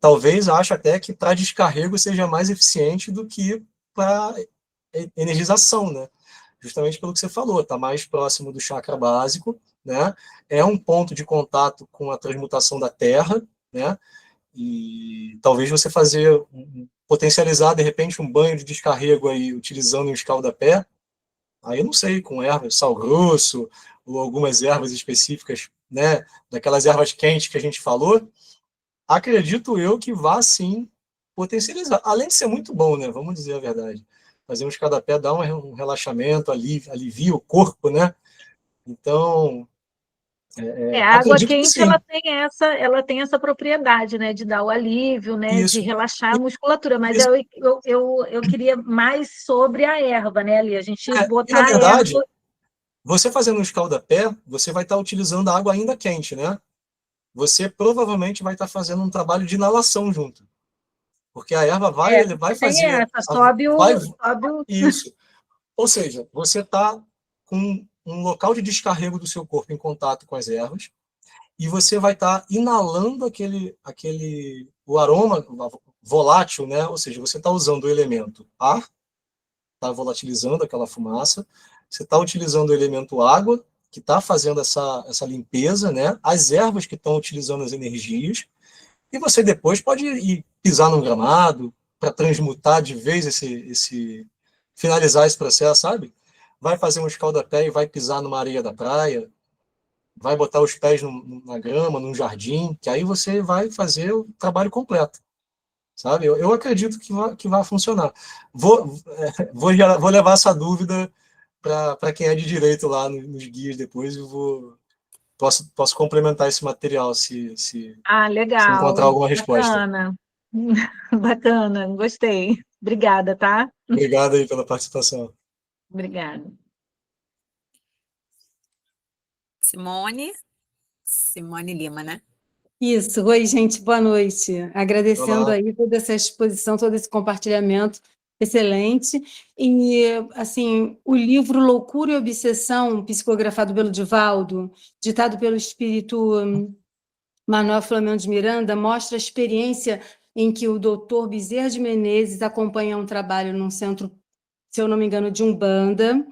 [SPEAKER 2] Talvez acho até que para descarrego seja mais eficiente do que para energização, né? Justamente pelo que você falou, está mais próximo do chakra básico, né? É um ponto de contato com a transmutação da terra, né? E talvez você potencializar de repente um banho de descarrego aí utilizando um escaldapé, aí eu não sei, com ervas, sal grosso ou algumas ervas específicas, né? Daquelas ervas quentes que a gente falou, acredito eu que vá sim potencializar. Além de ser muito bom, né? Vamos dizer a verdade. Fazer um escaldapé dá um relaxamento, alivia o corpo, né? Então,
[SPEAKER 8] A água
[SPEAKER 2] acredito que
[SPEAKER 8] quente
[SPEAKER 2] sim.
[SPEAKER 8] ela tem essa propriedade, né, de dar o alívio, né, de
[SPEAKER 2] Isso.
[SPEAKER 8] relaxar a musculatura, mas
[SPEAKER 2] Isso.
[SPEAKER 8] eu queria mais sobre a erva, né, ali, a gente
[SPEAKER 2] E,
[SPEAKER 8] botar
[SPEAKER 2] na
[SPEAKER 8] a
[SPEAKER 2] verdade,
[SPEAKER 8] erva.
[SPEAKER 2] você fazendo um escaldapé, você vai estar utilizando a água ainda quente, né? Você provavelmente vai estar fazendo um trabalho de inalação junto. Porque a erva vai
[SPEAKER 8] Tem
[SPEAKER 2] fazer.
[SPEAKER 8] essa, sobe o...
[SPEAKER 2] Isso. Ou seja, você está com um local de descarrego do seu corpo em contato com as ervas, e você vai estar inalando o aroma volátil, né? Ou seja, você está usando o elemento ar, está volatilizando aquela fumaça, você está utilizando o elemento água, que está fazendo essa limpeza, né? As ervas que estão utilizando as energias, e você depois pode ir pisar num gramado para transmutar de vez finalizar esse processo, sabe? Vai fazer um escaldapé e vai pisar numa areia da praia, vai botar os pés na grama, num jardim, que aí você vai fazer o trabalho completo, sabe? Eu acredito que vai funcionar. Vou levar essa dúvida para quem é de direito lá nos guias depois e posso complementar esse material se encontrar
[SPEAKER 8] legal,
[SPEAKER 2] alguma resposta.
[SPEAKER 8] bacana, bacana, gostei. Obrigada, tá?
[SPEAKER 2] Obrigado aí pela participação.
[SPEAKER 8] Obrigada.
[SPEAKER 1] Simone Lima, né?
[SPEAKER 9] Isso, oi, gente, boa noite. Agradecendo
[SPEAKER 2] Olá.
[SPEAKER 9] aí toda essa exposição, todo esse compartilhamento excelente. E, assim, o livro Loucura e Obsessão, psicografado pelo Divaldo, ditado pelo espírito Manuel Flamengo de Miranda, mostra a experiência em que o doutor Bezerra de Menezes acompanha um trabalho num centro, se eu não me engano, de Umbanda,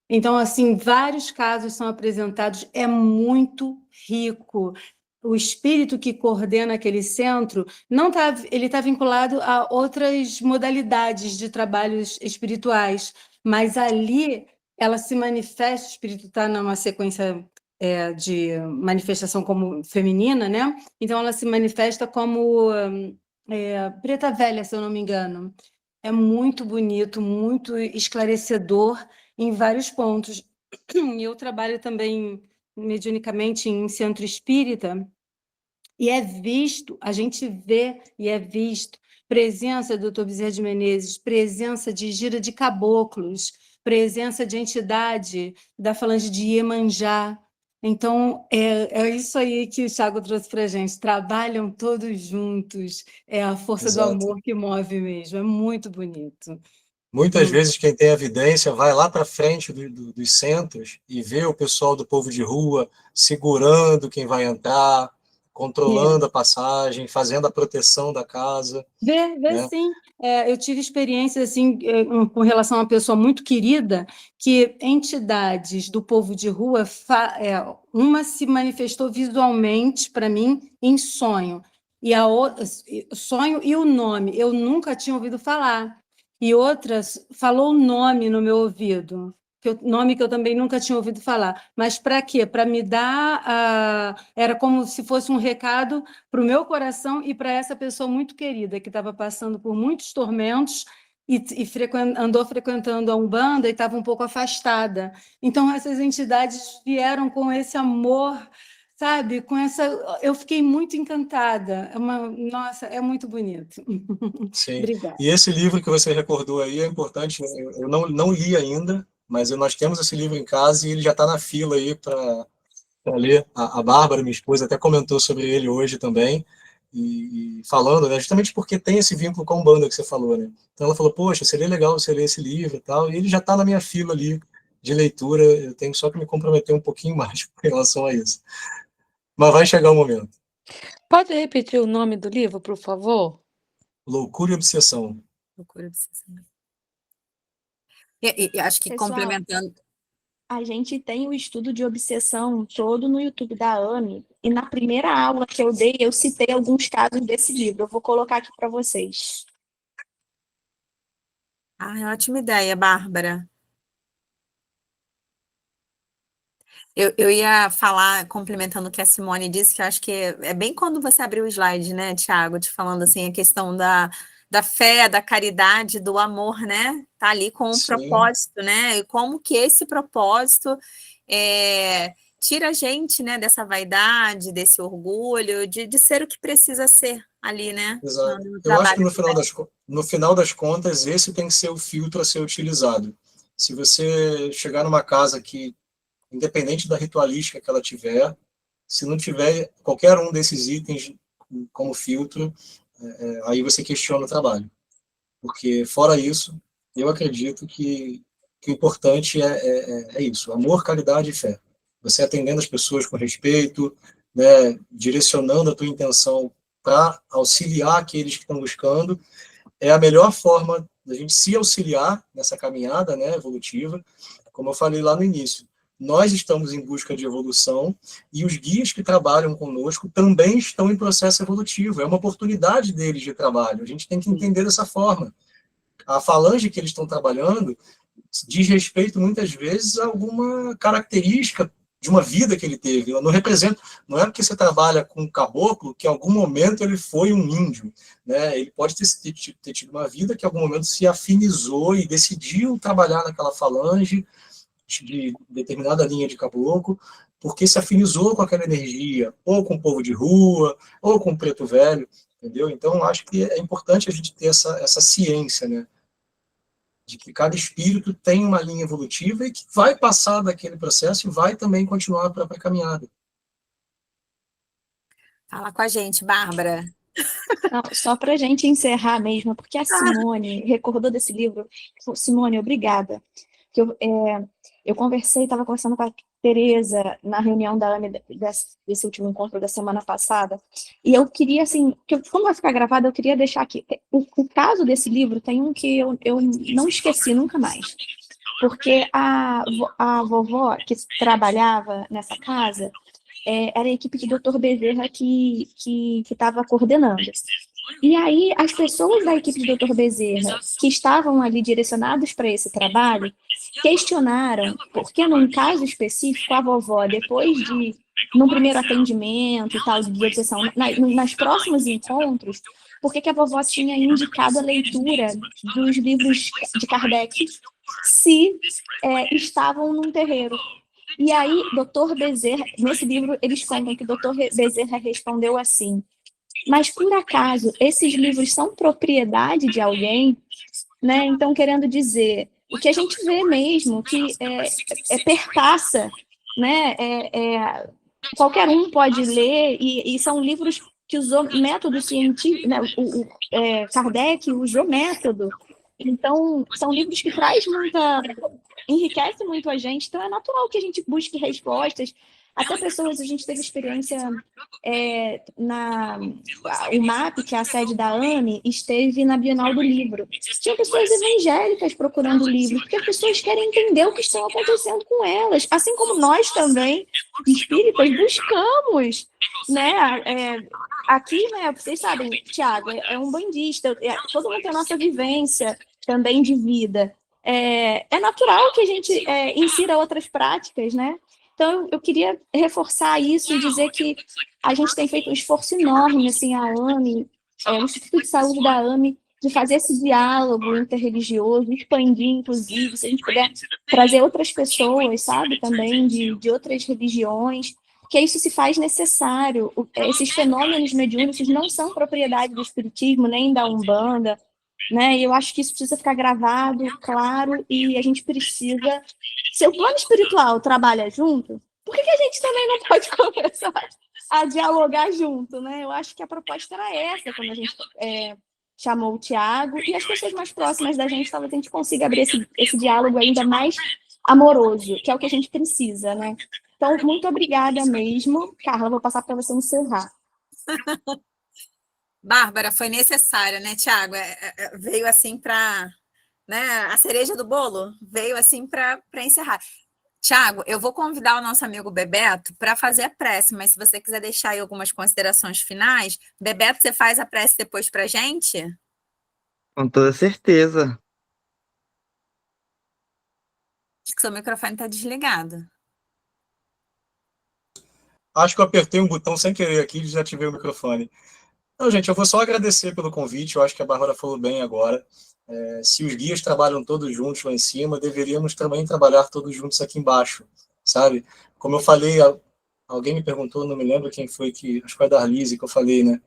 [SPEAKER 9] Então, assim, vários casos são apresentados, é muito rico. O espírito que coordena aquele centro ele está vinculado a outras modalidades de trabalhos espirituais, mas ali ela se manifesta, o espírito está numa sequência de manifestação como feminina, né? Então ela se manifesta como preta velha, se eu não me engano. É muito bonito, muito esclarecedor em vários pontos. E eu trabalho também mediunicamente em centro espírita, e a gente vê e é visto presença do Dr. Bezerra de Menezes, presença de gira de caboclos, presença de entidade da falange de Iemanjá. Então, é isso aí que o Thiago trouxe para a gente. Trabalham todos juntos, é a força do
[SPEAKER 2] Exato.
[SPEAKER 9] amor que move mesmo, é muito bonito.
[SPEAKER 2] Muitas vezes quem tem evidência vai lá para frente dos centros e vê o pessoal do povo de rua segurando quem vai entrar, controlando a passagem, fazendo a proteção da casa.
[SPEAKER 9] Vê
[SPEAKER 2] né?
[SPEAKER 9] sim. Eu tive experiência assim, com relação a uma pessoa muito querida, que entidades do povo de rua, uma se manifestou visualmente para mim em sonho, e a outra, sonho e o nome, eu nunca tinha ouvido falar, e outras falou o nome no meu ouvido, nome que eu também nunca tinha ouvido falar. Mas para quê? Para me dar... Era como se fosse um recado para o meu coração e para essa pessoa muito querida, que estava passando por muitos tormentos e andou frequentando a Umbanda e estava um pouco afastada. Então, essas entidades vieram com esse amor, sabe? Eu fiquei muito encantada. Nossa, é muito bonito.
[SPEAKER 2] Sim.
[SPEAKER 9] Obrigada.
[SPEAKER 2] E esse livro que você recordou aí é importante, eu não li ainda, mas nós temos esse livro em casa e ele já está na fila aí para ler. A Bárbara, minha esposa, até comentou sobre ele hoje também, e falando, né, justamente porque tem esse vínculo com a Umbanda que você falou, né? Então ela falou, poxa, seria legal você ler esse livro e tal, e ele já está na minha fila ali de leitura, eu tenho só que me comprometer um pouquinho mais com relação a isso. Mas vai chegar o momento.
[SPEAKER 7] Pode repetir o nome do livro, por favor?
[SPEAKER 2] Loucura e Obsessão.
[SPEAKER 1] Loucura e Obsessão. E acho que
[SPEAKER 5] Pessoal,
[SPEAKER 1] complementando...
[SPEAKER 5] A gente tem o estudo de obsessão todo no YouTube da AME, e na primeira aula que eu dei, eu citei alguns casos desse livro. Eu vou colocar aqui para vocês.
[SPEAKER 1] Ótima ideia, Bárbara. Eu ia falar, complementando o que a Simone disse, que eu acho que é bem quando você abriu o slide, né, Tiago, te falando assim, a questão da fé, da caridade, do amor, né? Tá ali com um propósito, né? E como que esse propósito tira a gente, né, dessa vaidade, desse orgulho, de ser o que precisa ser ali, né?
[SPEAKER 2] Exato. Eu acho que no final das contas, esse tem que ser o filtro a ser utilizado. Se você chegar numa casa que, independente da ritualística que ela tiver, se não tiver qualquer um desses itens como filtro, aí você questiona o trabalho. Porque, fora isso, eu acredito que o importante é isso, amor, caridade e fé. Você atendendo as pessoas com respeito, né, direcionando a tua intenção para auxiliar aqueles que estão buscando, é a melhor forma da gente se auxiliar nessa caminhada, né, evolutiva. Como eu falei lá no início, nós estamos em busca de evolução e os guias que trabalham conosco também estão em processo evolutivo. É uma oportunidade deles de trabalho. A gente tem que entender dessa forma. A falange que eles estão trabalhando diz respeito, muitas vezes, a alguma característica de uma vida que ele teve. Eu não represento, não é porque você trabalha com um caboclo que em algum momento ele foi um índio, né? Ele pode ter tido uma vida que em algum momento se afinizou e decidiu trabalhar naquela falange de determinada linha de caboclo, porque se afinizou com aquela energia, ou com o povo de rua, ou com o preto velho, entendeu? Então, acho que é importante a gente ter essa ciência, né? De que cada espírito tem uma linha evolutiva e que vai passar daquele processo e vai também continuar a própria caminhada.
[SPEAKER 1] Fala com a gente, Bárbara.
[SPEAKER 5] Não, só para a gente encerrar mesmo, porque a Simone recordou desse livro. Simone, obrigada. Eu estava conversando com a Tereza na reunião da AME desse último encontro da semana passada, e eu queria, assim, como vai ficar gravado, eu queria deixar aqui. O caso desse livro tem um que eu não esqueci nunca mais. porque a vovó que trabalhava nessa casa era a equipe de Dr. Bezerra que estava coordenando. E aí, as pessoas da equipe de Dr. Bezerra, que estavam ali direcionados para esse trabalho, questionaram por que, num caso específico, a vovó, depois de, num primeiro atendimento e tal, de depressão, nas próximos encontros, por que a vovó tinha indicado a leitura dos livros de Kardec se estavam num terreiro. E aí, Dr. Bezerra, nesse livro, eles contam que Dr. Bezerra respondeu assim: mas, por acaso, esses livros são propriedade de alguém? Né? Então, querendo dizer, o que a gente vê mesmo, que perpassa, né? Qualquer um pode ler, e são livros que usou método científico, né? Kardec usou método. Então, são livros que enriquecem muito a gente, então é natural que a gente busque respostas. Até pessoas, a gente teve experiência o MAP, que é a sede da AME, esteve na Bienal do Livro. Tinha pessoas evangélicas procurando livros, porque as pessoas querem entender o que está acontecendo com elas, assim como nós também, espíritas, buscamos, né? Aqui, né, vocês sabem, Tiago, é um bandista, todo mundo tem a nossa vivência também de vida. É natural que a gente insira outras práticas, né? Então, eu queria reforçar isso e dizer que a gente tem feito um esforço enorme, assim, a AME, o Instituto de Saúde da AME, de fazer esse diálogo interreligioso, expandir, inclusive, se a gente puder trazer outras pessoas, sabe, também de outras religiões, porque isso se faz necessário. Esses fenômenos mediúnicos não são propriedade do espiritismo, nem da Umbanda, né? E eu acho que isso precisa ficar gravado, claro, e a gente precisa... Se o plano espiritual trabalha junto, por que a gente também não pode começar a dialogar junto, né? Eu acho que a proposta era essa, quando a gente chamou o Tiago, e as pessoas mais próximas da gente, talvez a gente consiga abrir esse diálogo ainda mais amoroso, que é o que a gente precisa, né? Então, muito obrigada mesmo. Carla, vou passar para você encerrar.
[SPEAKER 1] Bárbara, foi necessária, né, Tiago? Veio assim para, né, a cereja do bolo, veio assim para encerrar. Tiago, eu vou convidar o nosso amigo Bebeto para fazer a prece, mas se você quiser deixar aí algumas considerações finais, Bebeto, você faz a prece depois para a gente?
[SPEAKER 10] Com toda certeza.
[SPEAKER 1] Acho que seu microfone está desligado.
[SPEAKER 2] Acho que eu apertei um botão sem querer aqui e desativei o microfone. Não, gente, eu vou só agradecer pelo convite, eu acho que a Bárbara falou bem agora. Se os guias trabalham todos juntos lá em cima, deveríamos também trabalhar todos juntos aqui embaixo, sabe? Como eu falei, alguém me perguntou, não me lembro quem foi, acho que foi a Darlise que eu falei, né?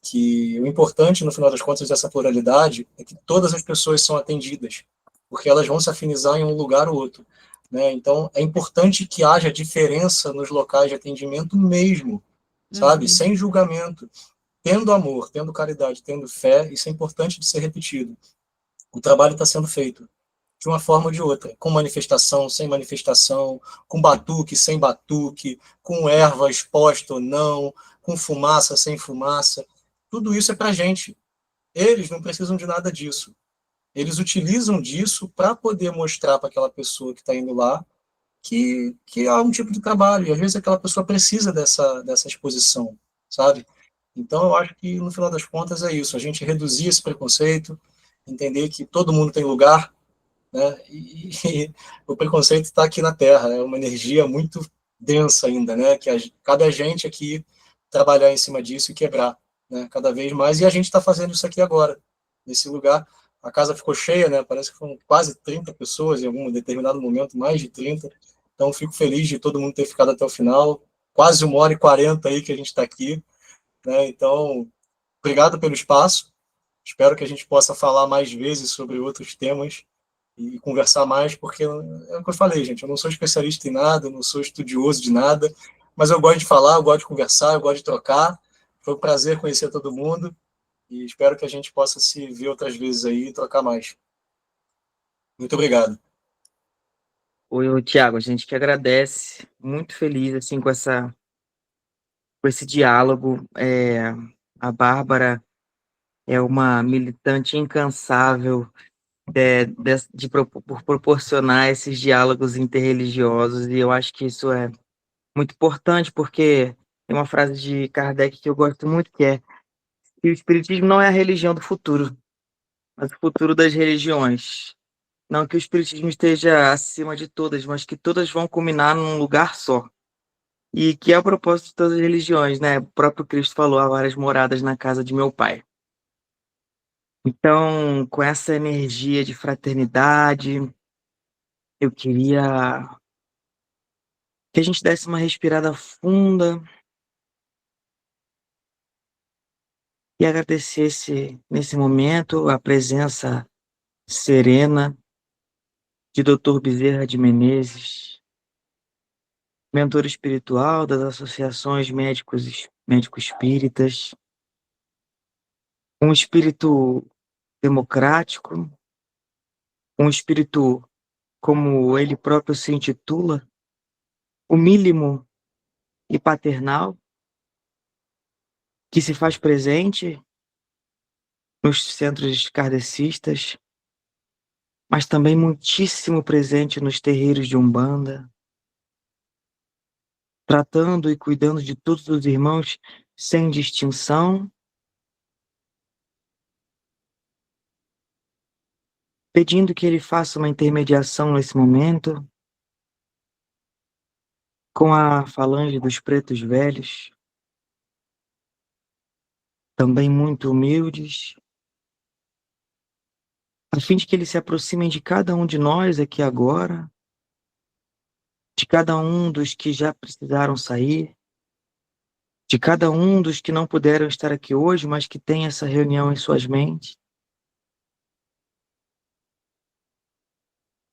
[SPEAKER 2] Que o importante, no final das contas, dessa pluralidade é que todas as pessoas são atendidas, porque elas vão se afinizar em um lugar ou outro, né? Então, é importante que haja diferença nos locais de atendimento mesmo, sabe? Sem julgamento, tendo amor, tendo caridade, tendo fé, isso é importante de ser repetido. O trabalho está sendo feito de uma forma ou de outra, com manifestação, sem manifestação, com batuque, sem batuque, com erva exposta ou não, com fumaça, sem fumaça. Tudo isso é para a gente. Eles não precisam de nada disso. Eles utilizam disso para poder mostrar para aquela pessoa que está indo lá que há um tipo de trabalho. E às vezes aquela pessoa precisa dessa exposição, sabe? Então eu acho que no final das contas é isso. A gente reduzir esse preconceito, entender que todo mundo tem lugar, né? E o preconceito está aqui na Terra. É uma energia muito densa ainda, né? Que cabe a gente aqui trabalhar em cima disso e quebrar, né? Cada vez mais. E a gente está fazendo isso aqui agora, nesse lugar. A casa ficou cheia, né? Parece que foram quase 30 pessoas, em algum determinado momento, mais de 30. Então, fico feliz de todo mundo ter ficado até o final. Quase 1h40 aí que a gente está aqui, né? Então, obrigado pelo espaço. Espero que a gente possa falar mais vezes sobre outros temas e conversar mais, porque é o que eu falei, gente. Eu não sou especialista em nada, eu não sou estudioso de nada, mas eu gosto de falar, eu gosto de conversar, eu gosto de trocar. Foi um prazer conhecer todo mundo. E espero que a gente possa se ver outras vezes aí e trocar mais. Muito obrigado.
[SPEAKER 10] Oi, Tiago, a gente que agradece, muito feliz assim com esse diálogo. A Bárbara é uma militante incansável por proporcionar esses diálogos interreligiosos, e eu acho que isso é muito importante, porque tem uma frase de Kardec que eu gosto muito, que é que o Espiritismo não é a religião do futuro, mas o futuro das religiões. Não que o Espiritismo esteja acima de todas, mas que todas vão culminar num lugar só. E que é o propósito de todas as religiões, né? O próprio Cristo falou: há várias moradas na casa de meu Pai. Então, com essa energia de fraternidade, eu queria que a gente desse uma respirada funda e agradecesse nesse momento a presença serena de Dr. Bezerra de Menezes, mentor espiritual das associações médico-espíritas, um espírito democrático, um espírito, como ele próprio se intitula, humílimo e paternal, que se faz presente nos centros kardecistas, mas também muitíssimo presente nos terreiros de Umbanda, tratando e cuidando de todos os irmãos sem distinção, pedindo que ele faça uma intermediação nesse momento com a falange dos pretos velhos, também muito humildes, a fim de que eles se aproximem de cada um de nós aqui agora, de cada um dos que já precisaram sair, de cada um dos que não puderam estar aqui hoje, mas que tem essa reunião em suas mentes,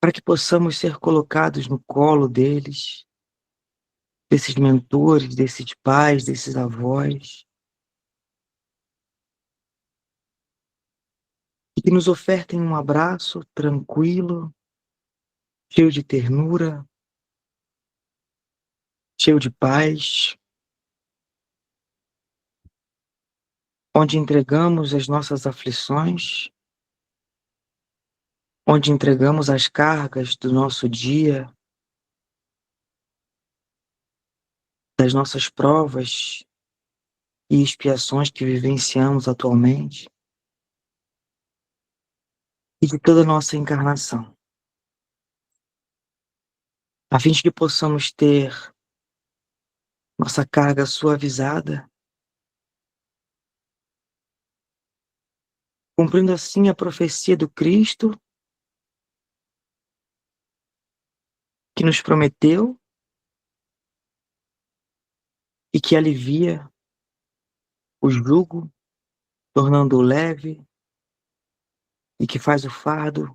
[SPEAKER 10] para que possamos ser colocados no colo deles, desses mentores, desses pais, desses avós, e que nos ofertem um abraço tranquilo, cheio de ternura, cheio de paz, onde entregamos as nossas aflições, onde entregamos as cargas do nosso dia, das nossas provas e expiações que vivenciamos atualmente, e de toda a nossa encarnação, a fim de que possamos ter nossa carga suavizada, cumprindo assim a profecia do Cristo, que nos prometeu e que alivia o jugo, tornando-o leve, e que faz o fardo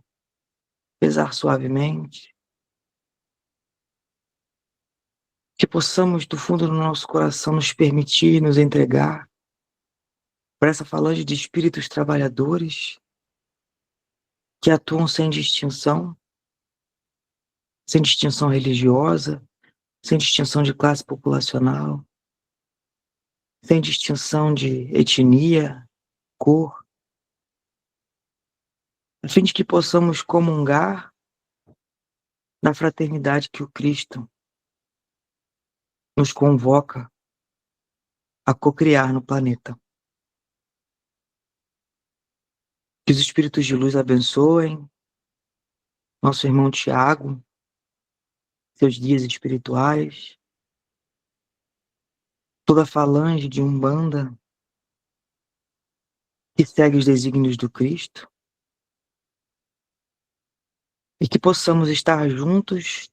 [SPEAKER 10] pesar suavemente. Que possamos, do fundo do nosso coração, nos permitir, nos entregar para essa falange de espíritos trabalhadores que atuam sem distinção religiosa, sem distinção de classe populacional, sem distinção de etnia, cor, a fim de que possamos comungar na fraternidade que o Cristo nos convoca a cocriar no planeta. Que os espíritos de luz abençoem nosso irmão Tiago, seus guias espirituais, toda a falange de Umbanda que segue os desígnios do Cristo, e que possamos estar juntos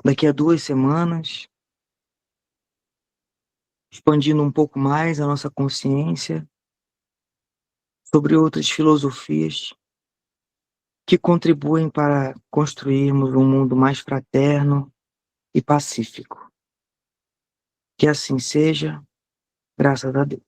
[SPEAKER 10] daqui a 2 semanas, expandindo um pouco mais a nossa consciência sobre outras filosofias que contribuem para construirmos um mundo mais fraterno e pacífico. Que assim seja, graças a Deus.